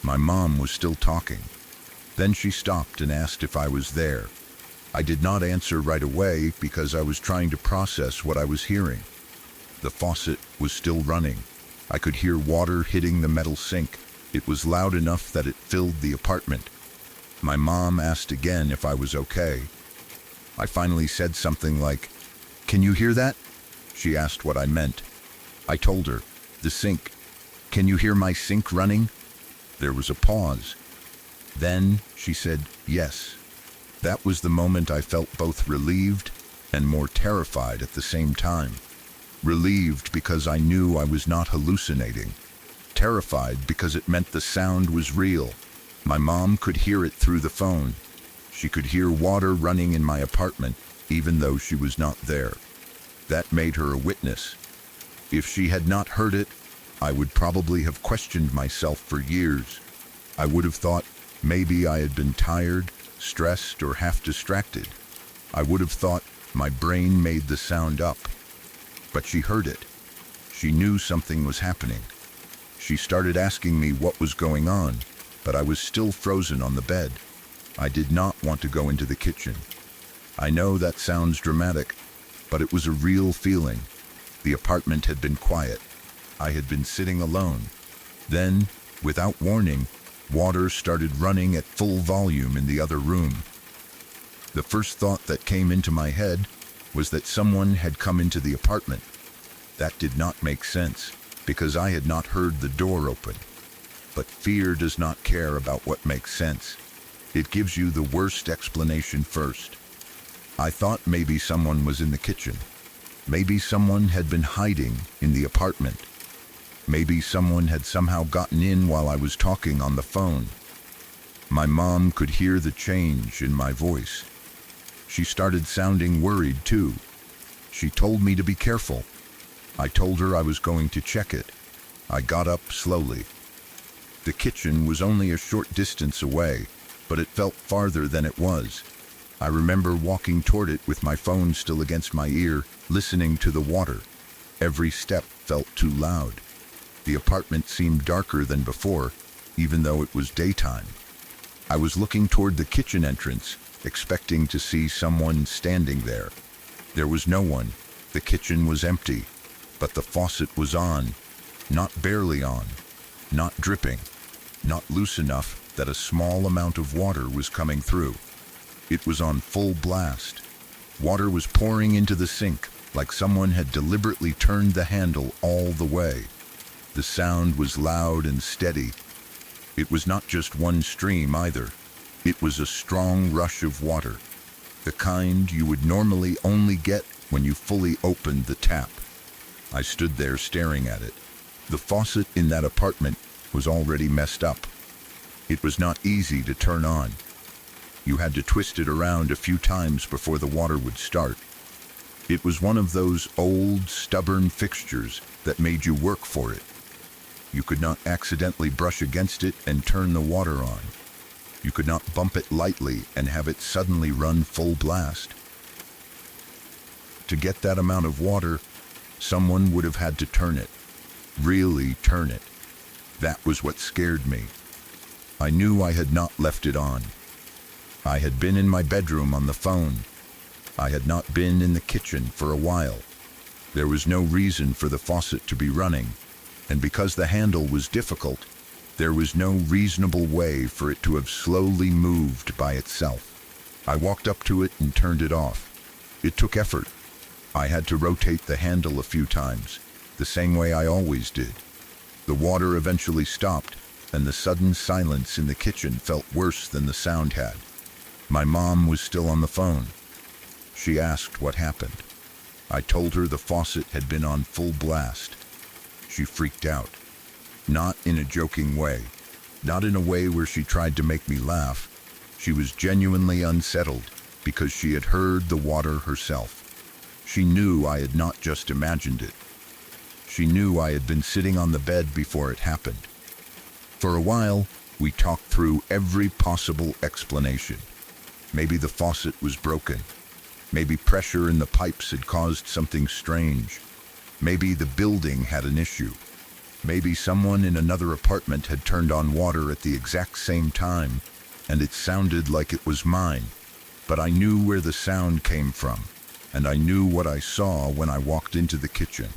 My mom was still talking. Then she stopped and asked if I was there. I did not answer right away because I was trying to process what I was hearing. The faucet was still running. I could hear water hitting the metal sink. It was loud enough that it filled the apartment. My mom asked again if I was okay. I finally said something like, "Can you hear that?" She asked what I meant. I told her, "The sink. Can you hear my sink running?" There was a pause. Then she said, "Yes." That was the moment I felt both relieved and more terrified at the same time. Relieved because I knew I was not hallucinating. Terrified because it meant the sound was real. My mom could hear it through the phone. She could hear water running in my apartment, even though she was not there. That made her a witness. If she had not heard it, I would probably have questioned myself for years. I would have thought maybe I had been tired, stressed, or half distracted. I would have thought my brain made the sound up. But she heard it. She knew something was happening. She started asking me what was going on, but I was still frozen on the bed. I did not want to go into the kitchen. I know that sounds dramatic, but it was a real feeling. The apartment had been quiet. I had been sitting alone. Then, without warning, water started running at full volume in the other room. The first thought that came into my head was that someone had come into the apartment. That did not make sense, because I had not heard the door open. But fear does not care about what makes sense. It gives you the worst explanation first. I thought maybe someone was in the kitchen. Maybe someone had been hiding in the apartment. Maybe someone had somehow gotten in while I was talking on the phone. My mom could hear the change in my voice. She started sounding worried too. She told me to be careful. I told her I was going to check it. I got up slowly. The kitchen was only a short distance away, but it felt farther than it was. I remember walking toward it with my phone still against my ear, listening to the water. Every step felt too loud. The apartment seemed darker than before, even though it was daytime. I was looking toward the kitchen entrance, expecting to see someone standing there. There was no one. The kitchen was empty, but the faucet was on, not barely on, not dripping, not loose enough that a small amount of water was coming through. It was on full blast. Water was pouring into the sink, like someone had deliberately turned the handle all the way. The sound was loud and steady. It was not just one stream either. It was a strong rush of water, the kind you would normally only get when you fully opened the tap. I stood there staring at it. The faucet in that apartment was already messed up. It was not easy to turn on. You had to twist it around a few times before the water would start. It was one of those old, stubborn fixtures that made you work for it. You could not accidentally brush against it and turn the water on. You could not bump it lightly and have it suddenly run full blast. To get that amount of water, someone would have had to turn it. Really turn it. That was what scared me. I knew I had not left it on. I had been in my bedroom on the phone. I had not been in the kitchen for a while. There was no reason for the faucet to be running, and because the handle was difficult, there was no reasonable way for it to have slowly moved by itself. I walked up to it and turned it off. It took effort. I had to rotate the handle a few times, the same way I always did. The water eventually stopped, and the sudden silence in the kitchen felt worse than the sound had. My mom was still on the phone. She asked what happened. I told her the faucet had been on full blast. She freaked out. Not in a joking way. Not in a way where she tried to make me laugh. She was genuinely unsettled because she had heard the water herself. She knew I had not just imagined it. She knew I had been sitting on the bed before it happened. For a while, we talked through every possible explanation. Maybe the faucet was broken. Maybe pressure in the pipes had caused something strange. Maybe the building had an issue. Maybe someone in another apartment had turned on water at the exact same time, and it sounded like it was mine. But I knew where the sound came from, and I knew what I saw when I walked into the kitchen.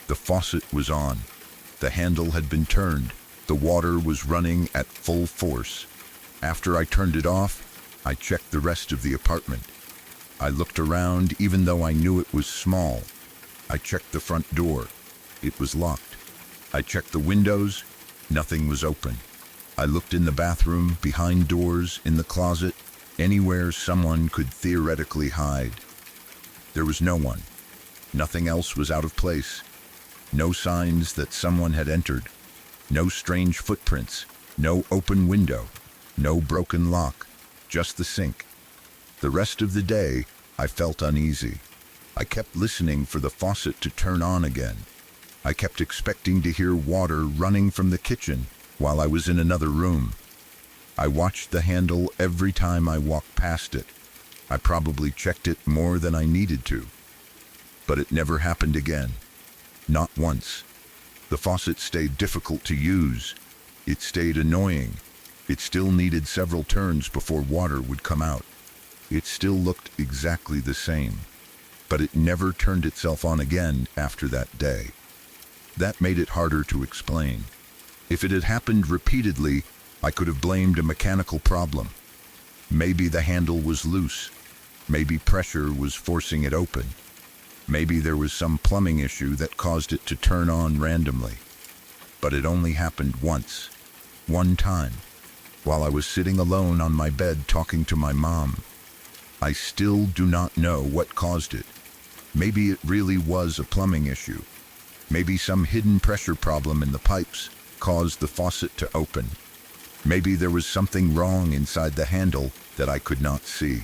The faucet was on. The handle had been turned. The water was running at full force. After I turned it off, I checked the rest of the apartment. I looked around even though I knew it was small. I checked the front door. It was locked. I checked the windows. Nothing was open. I looked in the bathroom, behind doors, in the closet, anywhere someone could theoretically hide. There was no one. Nothing else was out of place. No signs that someone had entered. No strange footprints. No open window. No broken lock. Just the sink. The rest of the day, I felt uneasy. I kept listening for the faucet to turn on again. I kept expecting to hear water running from the kitchen while I was in another room. I watched the handle every time I walked past it. I probably checked it more than I needed to. But it never happened again. Not once. The faucet stayed difficult to use. It stayed annoying. It still needed several turns before water would come out. It still looked exactly the same. But it never turned itself on again after that day. That made it harder to explain. If it had happened repeatedly, I could have blamed a mechanical problem. Maybe the handle was loose. Maybe pressure was forcing it open. Maybe there was some plumbing issue that caused it to turn on randomly. But it only happened once. One time. While I was sitting alone on my bed talking to my mom. I still do not know what caused it. Maybe it really was a plumbing issue. Maybe some hidden pressure problem in the pipes caused the faucet to open. Maybe there was something wrong inside the handle that I could not see.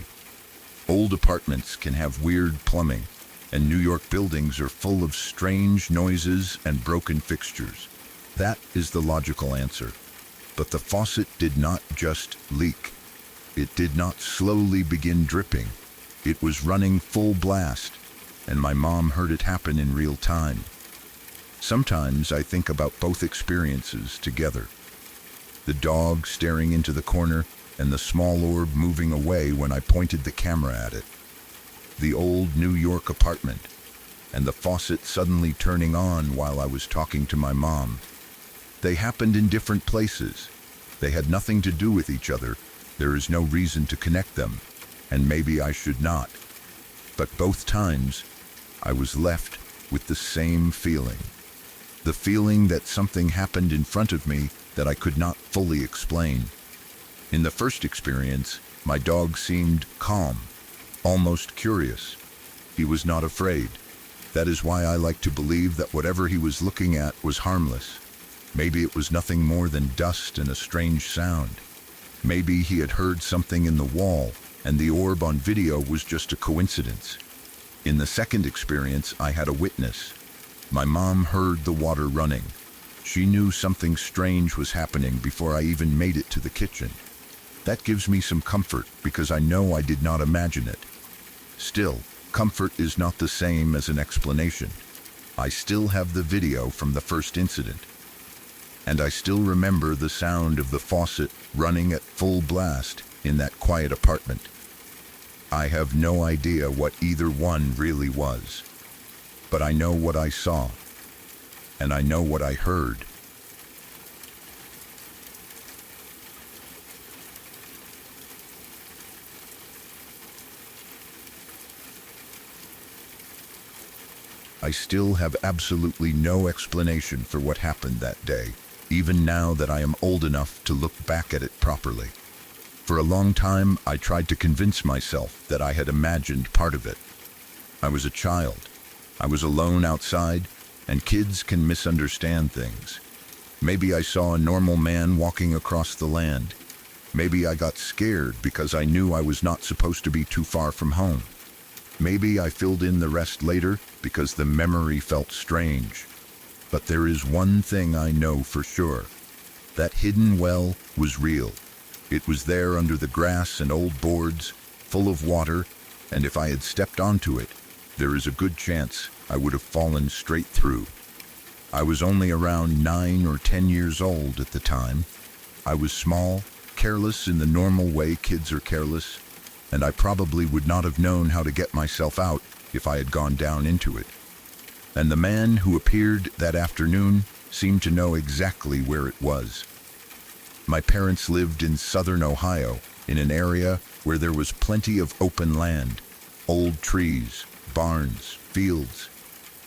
Old apartments can have weird plumbing, and New York buildings are full of strange noises and broken fixtures. That is the logical answer. But the faucet did not just leak. It did not slowly begin dripping. It was running full blast, and my mom heard it happen in real time. Sometimes I think about both experiences together. The dog staring into the corner and the small orb moving away when I pointed the camera at it. The old New York apartment and the faucet suddenly turning on while I was talking to my mom. They happened in different places. They had nothing to do with each other. There is no reason to connect them, and maybe I should not. But both times, I was left with the same feeling. The feeling that something happened in front of me that I could not fully explain. In the first experience, my dog seemed calm, almost curious. He was not afraid. That is why I like to believe that whatever he was looking at was harmless. Maybe it was nothing more than dust and a strange sound. Maybe he had heard something in the wall, and the orb on video was just a coincidence. In the second experience, I had a witness. My mom heard the water running. She knew something strange was happening before I even made it to the kitchen. That gives me some comfort because I know I did not imagine it. Still, comfort is not the same as an explanation. I still have the video from the first incident. And I still remember the sound of the faucet running at full blast in that quiet apartment. I have no idea what either one really was. But I know what I saw. And I know what I heard. I still have absolutely no explanation for what happened that day, even now that I am old enough to look back at it properly. For a long time, I tried to convince myself that I had imagined part of it. I was a child. I was alone outside, and kids can misunderstand things. Maybe I saw a normal man walking across the land. Maybe I got scared because I knew I was not supposed to be too far from home. Maybe I filled in the rest later because the memory felt strange. But there is one thing I know for sure. That hidden well was real. It was there under the grass and old boards, full of water, and if I had stepped onto it, there is a good chance I would have fallen straight through. I was only around 9 or 10 years old at the time. I was small, careless in the normal way kids are careless, and I probably would not have known how to get myself out if I had gone down into it. And the man who appeared that afternoon seemed to know exactly where it was. My parents lived in southern Ohio, in an area where there was plenty of open land, old trees, barns, fields,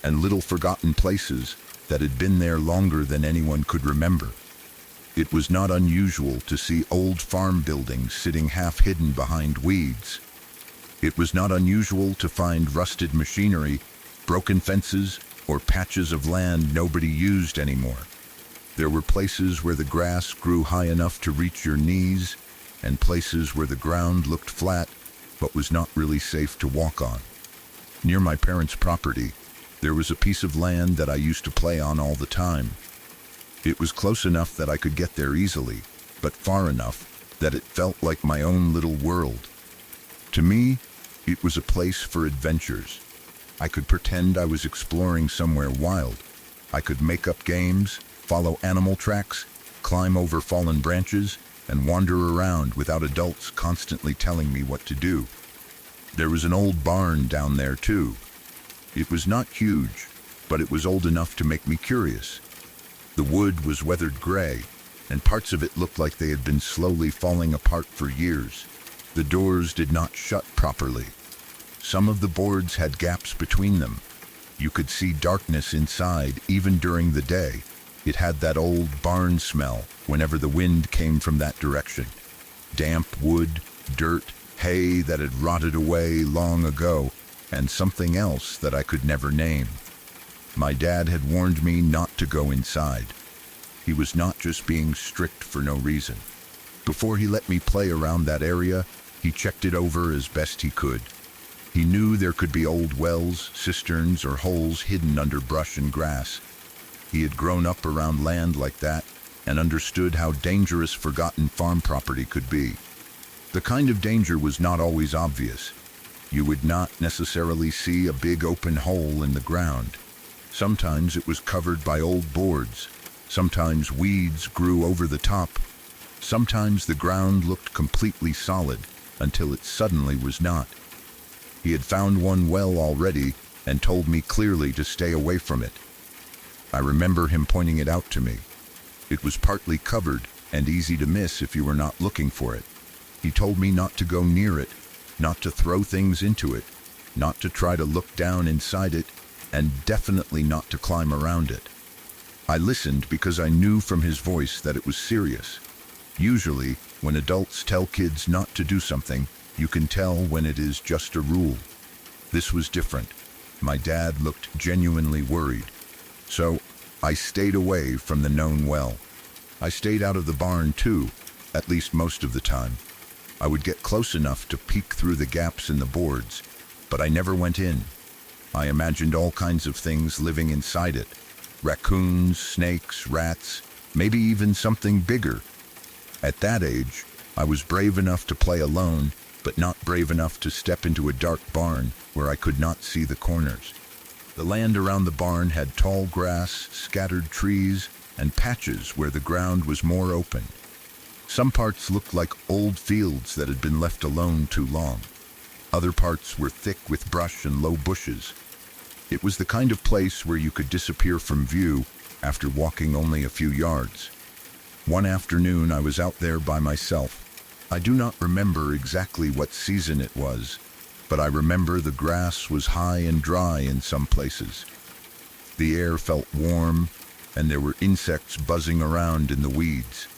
and little forgotten places that had been there longer than anyone could remember. It was not unusual to see old farm buildings sitting half hidden behind weeds. It was not unusual to find rusted machinery, broken fences, or patches of land nobody used anymore. There were places where the grass grew high enough to reach your knees, and places where the ground looked flat but was not really safe to walk on. Near my parents' property, there was a piece of land that I used to play on all the time. It was close enough that I could get there easily, but far enough that it felt like my own little world. To me, it was a place for adventures. I could pretend I was exploring somewhere wild. I could make up games, follow animal tracks, climb over fallen branches, and wander around without adults constantly telling me what to do. There was an old barn down there too. It was not huge, but it was old enough to make me curious. The wood was weathered gray, and parts of it looked like they had been slowly falling apart for years. The doors did not shut properly. Some of the boards had gaps between them. You could see darkness inside even during the day. It had that old barn smell whenever the wind came from that direction. Damp wood, dirt, hay that had rotted away long ago, and something else that I could never name. My dad had warned me not to go inside. He was not just being strict for no reason. Before he let me play around that area, he checked it over as best he could. He knew there could be old wells, cisterns, or holes hidden under brush and grass. He had grown up around land like that and understood how dangerous forgotten farm property could be. The kind of danger was not always obvious. You would not necessarily see a big open hole in the ground. Sometimes it was covered by old boards. Sometimes weeds grew over the top. Sometimes the ground looked completely solid until it suddenly was not. He had found one well already and told me clearly to stay away from it. I remember him pointing it out to me. It was partly covered and easy to miss if you were not looking for it. He told me not to go near it, not to throw things into it, not to try to look down inside it, and definitely not to climb around it. I listened because I knew from his voice that it was serious. Usually, when adults tell kids not to do something, you can tell when it is just a rule. This was different. My dad looked genuinely worried. So, I stayed away from the known well. I stayed out of the barn too, at least most of the time. I would get close enough to peek through the gaps in the boards, but I never went in. I imagined all kinds of things living inside it. Raccoons, snakes, rats, maybe even something bigger. At that age, I was brave enough to play alone, but not brave enough to step into a dark barn where I could not see the corners. The land around the barn had tall grass, scattered trees, and patches where the ground was more open. Some parts looked like old fields that had been left alone too long. Other parts were thick with brush and low bushes. It was the kind of place where you could disappear from view after walking only a few yards. One afternoon I was out there by myself. I do not remember exactly what season it was, but I remember the grass was high and dry in some places. The air felt warm, and there were insects buzzing around in the weeds.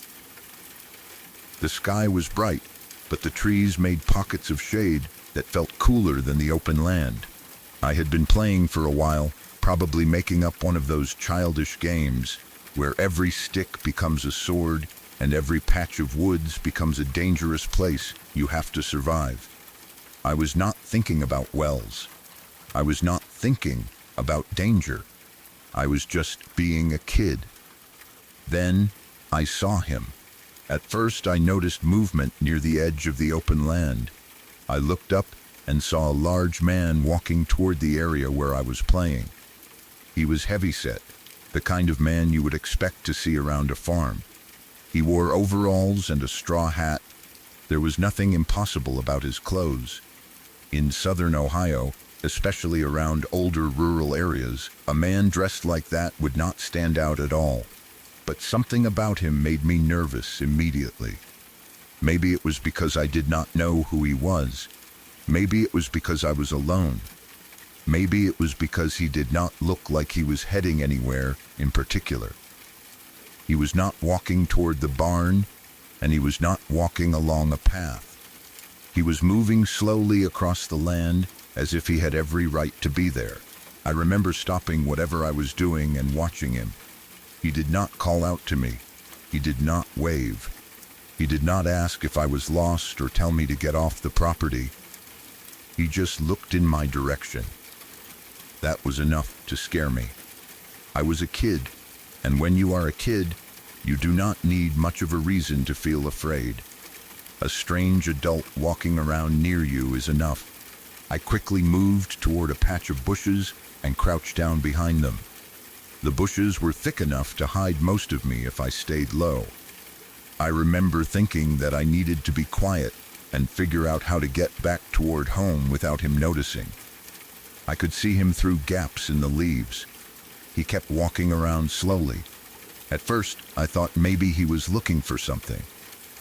The sky was bright, but the trees made pockets of shade that felt cooler than the open land. I had been playing for a while, probably making up one of those childish games where every stick becomes a sword and every patch of woods becomes a dangerous place you have to survive. I was not thinking about wells. I was not thinking about danger. I was just being a kid. Then I saw him. At first I noticed movement near the edge of the open land. I looked up and saw a large man walking toward the area where I was playing. He was heavyset, the kind of man you would expect to see around a farm. He wore overalls and a straw hat. There was nothing impossible about his clothes. In southern Ohio, especially around older rural areas, a man dressed like that would not stand out at all. But something about him made me nervous immediately. Maybe it was because I did not know who he was. Maybe it was because I was alone. Maybe it was because he did not look like he was heading anywhere in particular. He was not walking toward the barn, and he was not walking along a path. He was moving slowly across the land as if he had every right to be there. I remember stopping whatever I was doing and watching him. He did not call out to me. He did not wave. He did not ask if I was lost or tell me to get off the property. He just looked in my direction. That was enough to scare me. I was a kid, and when you are a kid, you do not need much of a reason to feel afraid. A strange adult walking around near you is enough. I quickly moved toward a patch of bushes and crouched down behind them. The bushes were thick enough to hide most of me if I stayed low. I remember thinking that I needed to be quiet and figure out how to get back toward home without him noticing. I could see him through gaps in the leaves. He kept walking around slowly. At first, I thought maybe he was looking for something.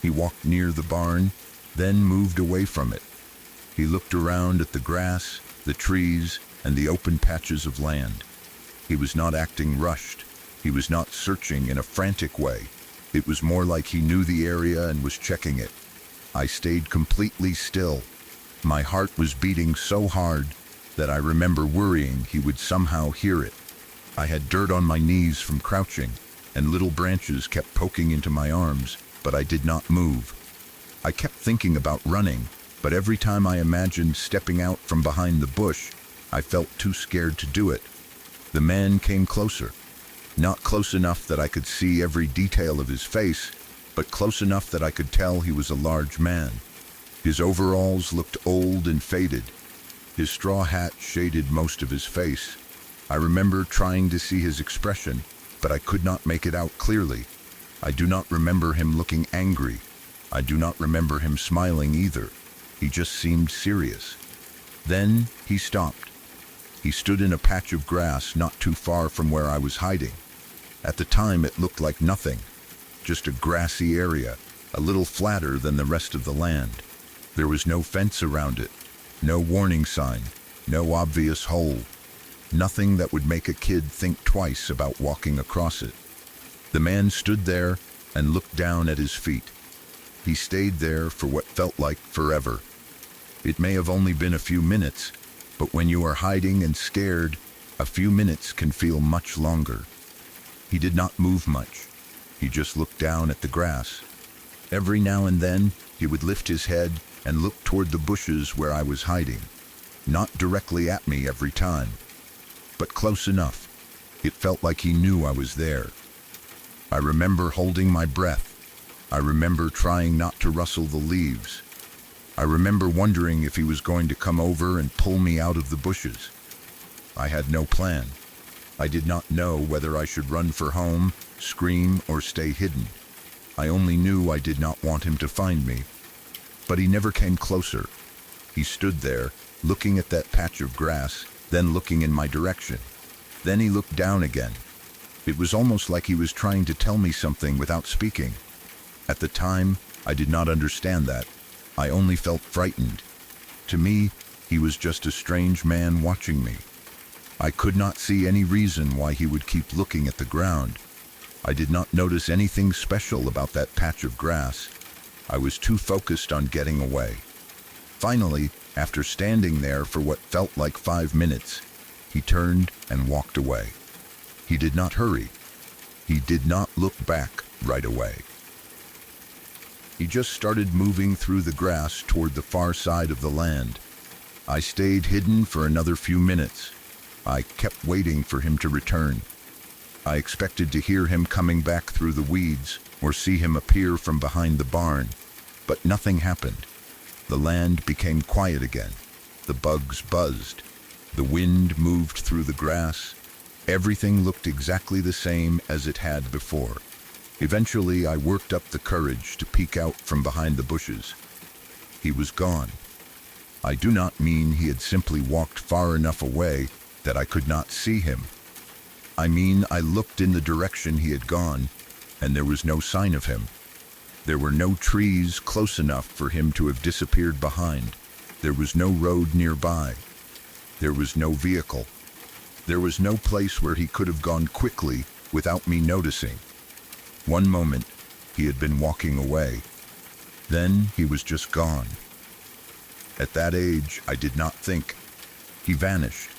He walked near the barn, then moved away from it. He looked around at the grass, the trees, and the open patches of land. He was not acting rushed. He was not searching in a frantic way. It was more like he knew the area and was checking it. I stayed completely still. My heart was beating so hard that I remember worrying he would somehow hear it. I had dirt on my knees from crouching, and little branches kept poking into my arms, but I did not move. I kept thinking about running, but every time I imagined stepping out from behind the bush, I felt too scared to do it. The man came closer. Not close enough that I could see every detail of his face, but close enough that I could tell he was a large man. His overalls looked old and faded. His straw hat shaded most of his face. I remember trying to see his expression, but I could not make it out clearly. I do not remember him looking angry. I do not remember him smiling either. He just seemed serious. Then he stopped. He stood in a patch of grass not too far from where I was hiding. At the time it looked like nothing, just a grassy area, a little flatter than the rest of the land. There was no fence around it, no warning sign, no obvious hole, nothing that would make a kid think twice about walking across it. The man stood there and looked down at his feet. He stayed there for what felt like forever. It may have only been a few minutes, but when you are hiding and scared, a few minutes can feel much longer. He did not move much. He just looked down at the grass. Every now and then, he would lift his head and look toward the bushes where I was hiding. Not directly at me every time, but close enough. It felt like he knew I was there. I remember holding my breath. I remember trying not to rustle the leaves. I remember wondering if he was going to come over and pull me out of the bushes. I had no plan. I did not know whether I should run for home, scream, or stay hidden. I only knew I did not want him to find me. But he never came closer. He stood there, looking at that patch of grass, then looking in my direction. Then he looked down again. It was almost like he was trying to tell me something without speaking. At the time, I did not understand that. I only felt frightened. To me, he was just a strange man watching me. I could not see any reason why he would keep looking at the ground. I did not notice anything special about that patch of grass. I was too focused on getting away. Finally, after standing there for what felt like 5 minutes, he turned and walked away. He did not hurry. He did not look back right away. He just started moving through the grass toward the far side of the land. I stayed hidden for another few minutes. I kept waiting for him to return. I expected to hear him coming back through the weeds or see him appear from behind the barn, but nothing happened. The land became quiet again. The bugs buzzed. The wind moved through the grass. Everything looked exactly the same as it had before. Eventually, I worked up the courage to peek out from behind the bushes. He was gone. I do not mean he had simply walked far enough away that I could not see him. I mean, I looked in the direction he had gone, and there was no sign of him. There were no trees close enough for him to have disappeared behind. There was no road nearby. There was no vehicle. There was no place where he could have gone quickly without me noticing. One moment, he had been walking away. Then he was just gone. At that age, I did not think. He vanished.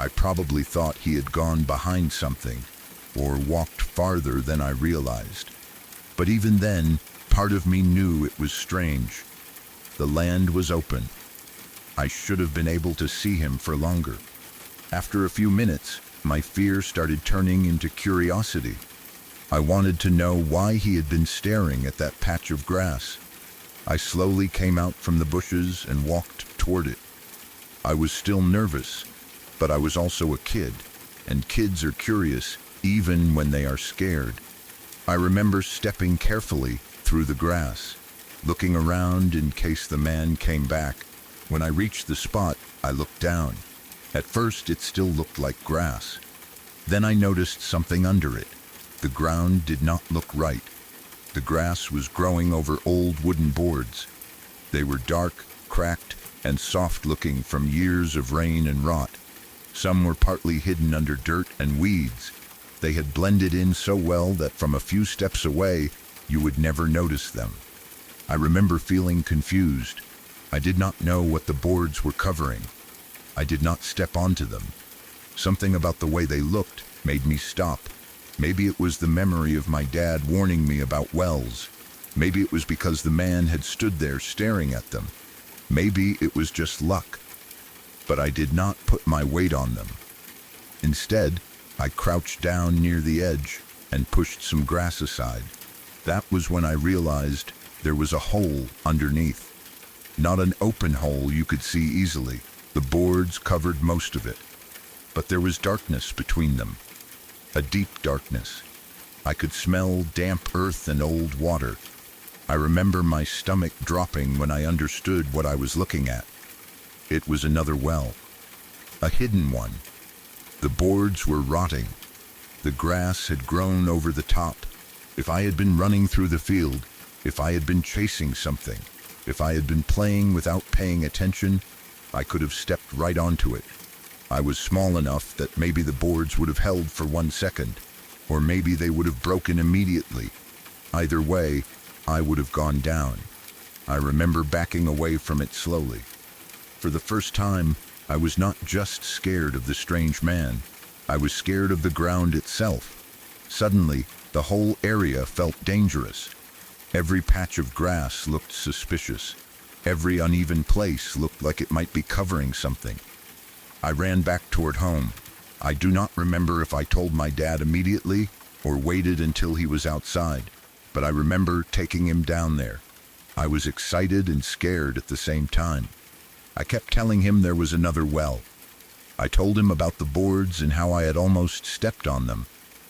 I probably thought he had gone behind something or walked farther than I realized. But even then, part of me knew it was strange. The land was open. I should have been able to see him for longer. After a few minutes, my fear started turning into curiosity. I wanted to know why he had been staring at that patch of grass. I slowly came out from the bushes and walked toward it. I was still nervous, but I was also a kid, and kids are curious even when they are scared. I remember stepping carefully through the grass, looking around in case the man came back. When I reached the spot, I looked down. At first, it still looked like grass. Then I noticed something under it. The ground did not look right. The grass was growing over old wooden boards. They were dark, cracked, and soft-looking from years of rain and rot. Some were partly hidden under dirt and weeds. They had blended in so well that from a few steps away, you would never notice them. I remember feeling confused. I did not know what the boards were covering. I did not step onto them. Something about the way they looked made me stop. Maybe it was the memory of my dad warning me about wells. Maybe it was because the man had stood there staring at them. Maybe it was just luck. But I did not put my weight on them. Instead, I crouched down near the edge and pushed some grass aside. That was when I realized there was a hole underneath. Not an open hole you could see easily. The boards covered most of it. But there was darkness between them. A deep darkness. I could smell damp earth and old water. I remember my stomach dropping when I understood what I was looking at. It was another well. A hidden one. The boards were rotting. The grass had grown over the top. If I had been running through the field, if I had been chasing something, if I had been playing without paying attention, I could have stepped right onto it. I was small enough that maybe the boards would have held for 1 second, or maybe they would have broken immediately. Either way, I would have gone down. I remember backing away from it slowly. For the first time, I was not just scared of the strange man. I was scared of the ground itself. Suddenly, the whole area felt dangerous. Every patch of grass looked suspicious. Every uneven place looked like it might be covering something. I ran back toward home. I do not remember if I told my dad immediately or waited until he was outside, but I remember taking him down there. I was excited and scared at the same time. I kept telling him there was another well. I told him about the boards and how I had almost stepped on them.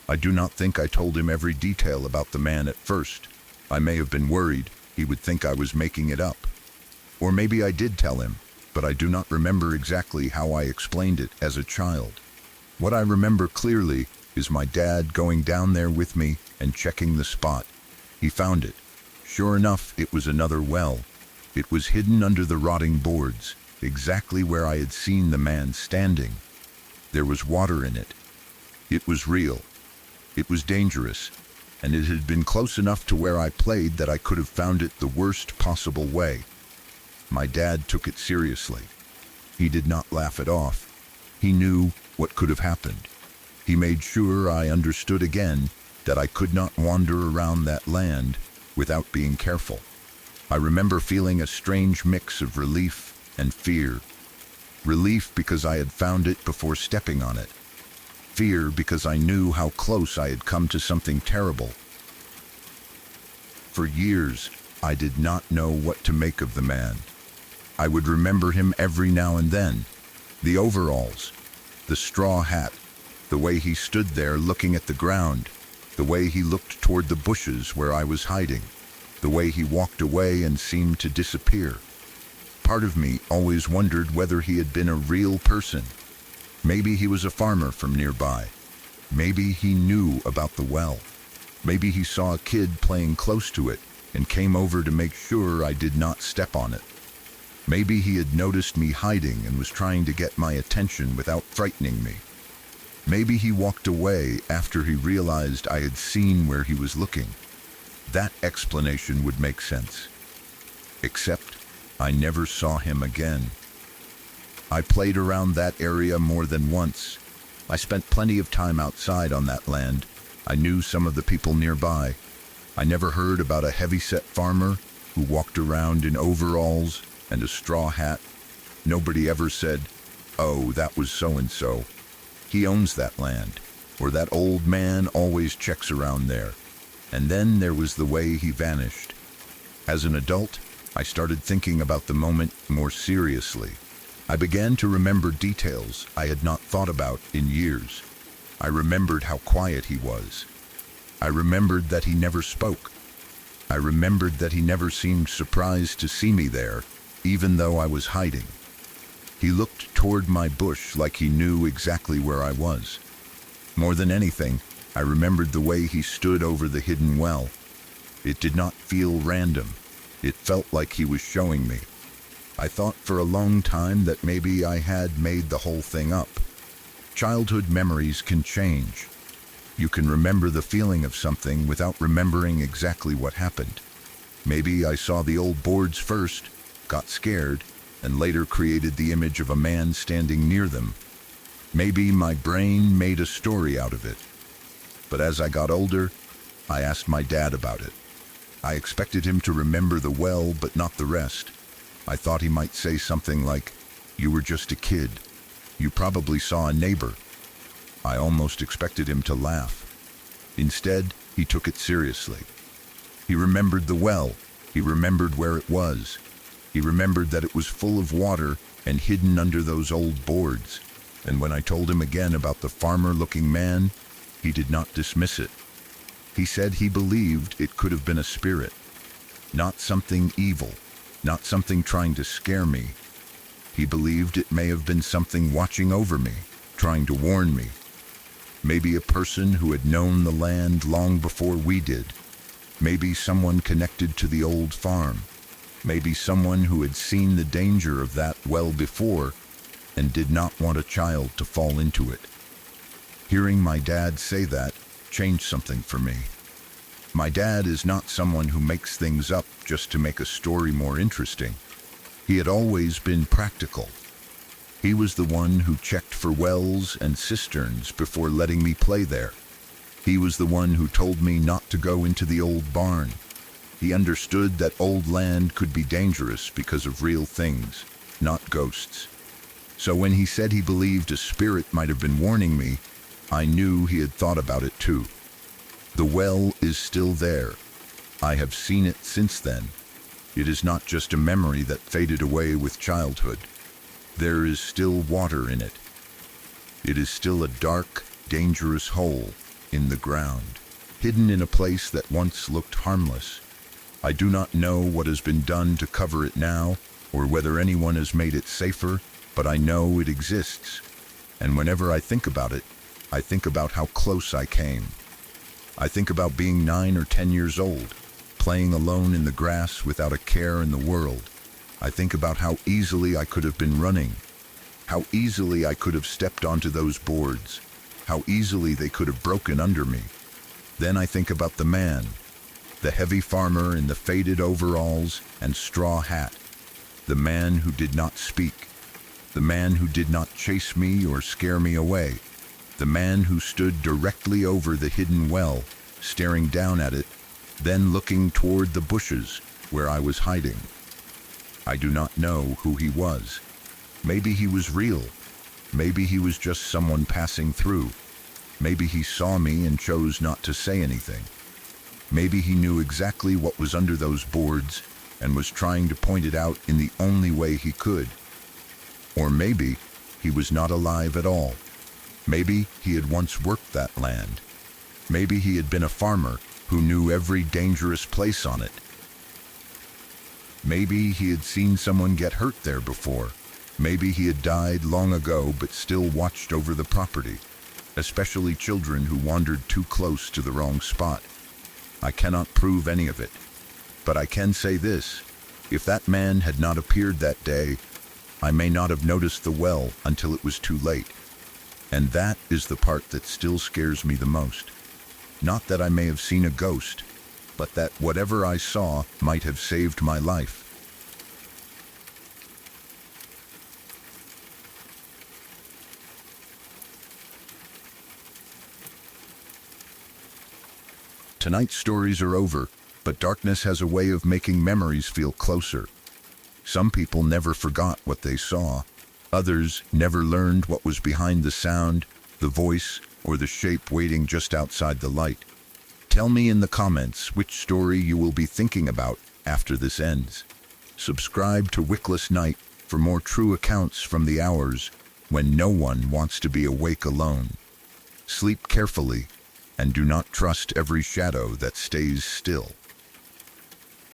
I do not think I told him every detail about the man at first. I may have been worried he would think I was making it up. Or maybe I did tell him, but I do not remember exactly how I explained it as a child. What I remember clearly is my dad going down there with me and checking the spot. He found it. Sure enough, it was another well. It was hidden under the rotting boards, exactly where I had seen the man standing. There was water in it. It was real. It was dangerous, and it had been close enough to where I played that I could have found it the worst possible way. My dad took it seriously. He did not laugh it off. He knew what could have happened. He made sure I understood again that I could not wander around that land without being careful. I remember feeling a strange mix of relief and fear. Relief because I had found it before stepping on it. Fear because I knew how close I had come to something terrible. For years, I did not know what to make of the man. I would remember him every now and then. The overalls, the straw hat, the way he stood there looking at the ground, the way he looked toward the bushes where I was hiding, the way he walked away and seemed to disappear. Part of me always wondered whether he had been a real person. Maybe he was a farmer from nearby. Maybe he knew about the well. Maybe he saw a kid playing close to it and came over to make sure I did not step on it. Maybe he had noticed me hiding and was trying to get my attention without frightening me. Maybe he walked away after he realized I had seen where he was looking. That explanation would make sense. Except I never saw him again. I played around that area more than once. I spent plenty of time outside on that land. I knew some of the people nearby. I never heard about a heavy-set farmer who walked around in overalls and a straw hat. Nobody ever said, "Oh, that was so-and-so. He owns that land," or "That old man always checks around there." And then there was the way he vanished. As an adult, I started thinking about the moment more seriously. I began to remember details I had not thought about in years. I remembered how quiet he was. I remembered that he never spoke. I remembered that he never seemed surprised to see me there, even though I was hiding. He looked toward my bush like he knew exactly where I was. More than anything, I remembered the way he stood over the hidden well. It did not feel random. It felt like he was showing me. I thought for a long time that maybe I had made the whole thing up. Childhood memories can change. You can remember the feeling of something without remembering exactly what happened. Maybe I saw the old boards first, got scared, and later created the image of a man standing near them. Maybe my brain made a story out of it. But as I got older, I asked my dad about it. I expected him to remember the well, but not the rest. I thought he might say something like, "You were just a kid. You probably saw a neighbor." I almost expected him to laugh. Instead, he took it seriously. He remembered the well. He remembered where it was. He remembered that it was full of water and hidden under those old boards. And when I told him again about the farmer-looking man, he did not dismiss it. He said he believed it could have been a spirit, not something evil, not something trying to scare me. He believed it may have been something watching over me, trying to warn me. Maybe a person who had known the land long before we did. Maybe someone connected to the old farm. Maybe someone who had seen the danger of that well before and did not want a child to fall into it. Hearing my dad say that changed something for me. My dad is not someone who makes things up just to make a story more interesting. He had always been practical. He was the one who checked for wells and cisterns before letting me play there. He was the one who told me not to go into the old barn. He understood that old land could be dangerous because of real things, not ghosts. So when he said he believed a spirit might have been warning me, I knew he had thought about it too. The well is still there. I have seen it since then. It is not just a memory that faded away with childhood. There is still water in it. It is still a dark, dangerous hole in the ground, hidden in a place that once looked harmless. I do not know what has been done to cover it now, or whether anyone has made it safer, but I know it exists. And whenever I think about it, I think about how close I came. I think about being 9 or 10 years old, playing alone in the grass without a care in the world. I think about how easily I could have been running, how easily I could have stepped onto those boards, how easily they could have broken under me. Then I think about the man, the heavy farmer in the faded overalls and straw hat. The man who did not speak. The man who did not chase me or scare me away. The man who stood directly over the hidden well, staring down at it, then looking toward the bushes where I was hiding. I do not know who he was. Maybe he was real. Maybe he was just someone passing through. Maybe he saw me and chose not to say anything. Maybe he knew exactly what was under those boards and was trying to point it out in the only way he could. Or maybe he was not alive at all. Maybe he had once worked that land. Maybe he had been a farmer who knew every dangerous place on it. Maybe he had seen someone get hurt there before. Maybe he had died long ago but still watched over the property, especially children who wandered too close to the wrong spot. I cannot prove any of it, but I can say this: if that man had not appeared that day, I may not have noticed the well until it was too late. And that is the part that still scares me the most. Not that I may have seen a ghost, but that whatever I saw might have saved my life. Tonight's stories are over, but darkness has a way of making memories feel closer. Some people never forgot what they saw. Others never learned what was behind the sound, the voice, or the shape waiting just outside the light. Tell me in the comments which story you will be thinking about after this ends. Subscribe to Wickless Night for more true accounts from the hours when no one wants to be awake alone. Sleep carefully, and do not trust every shadow that stays still.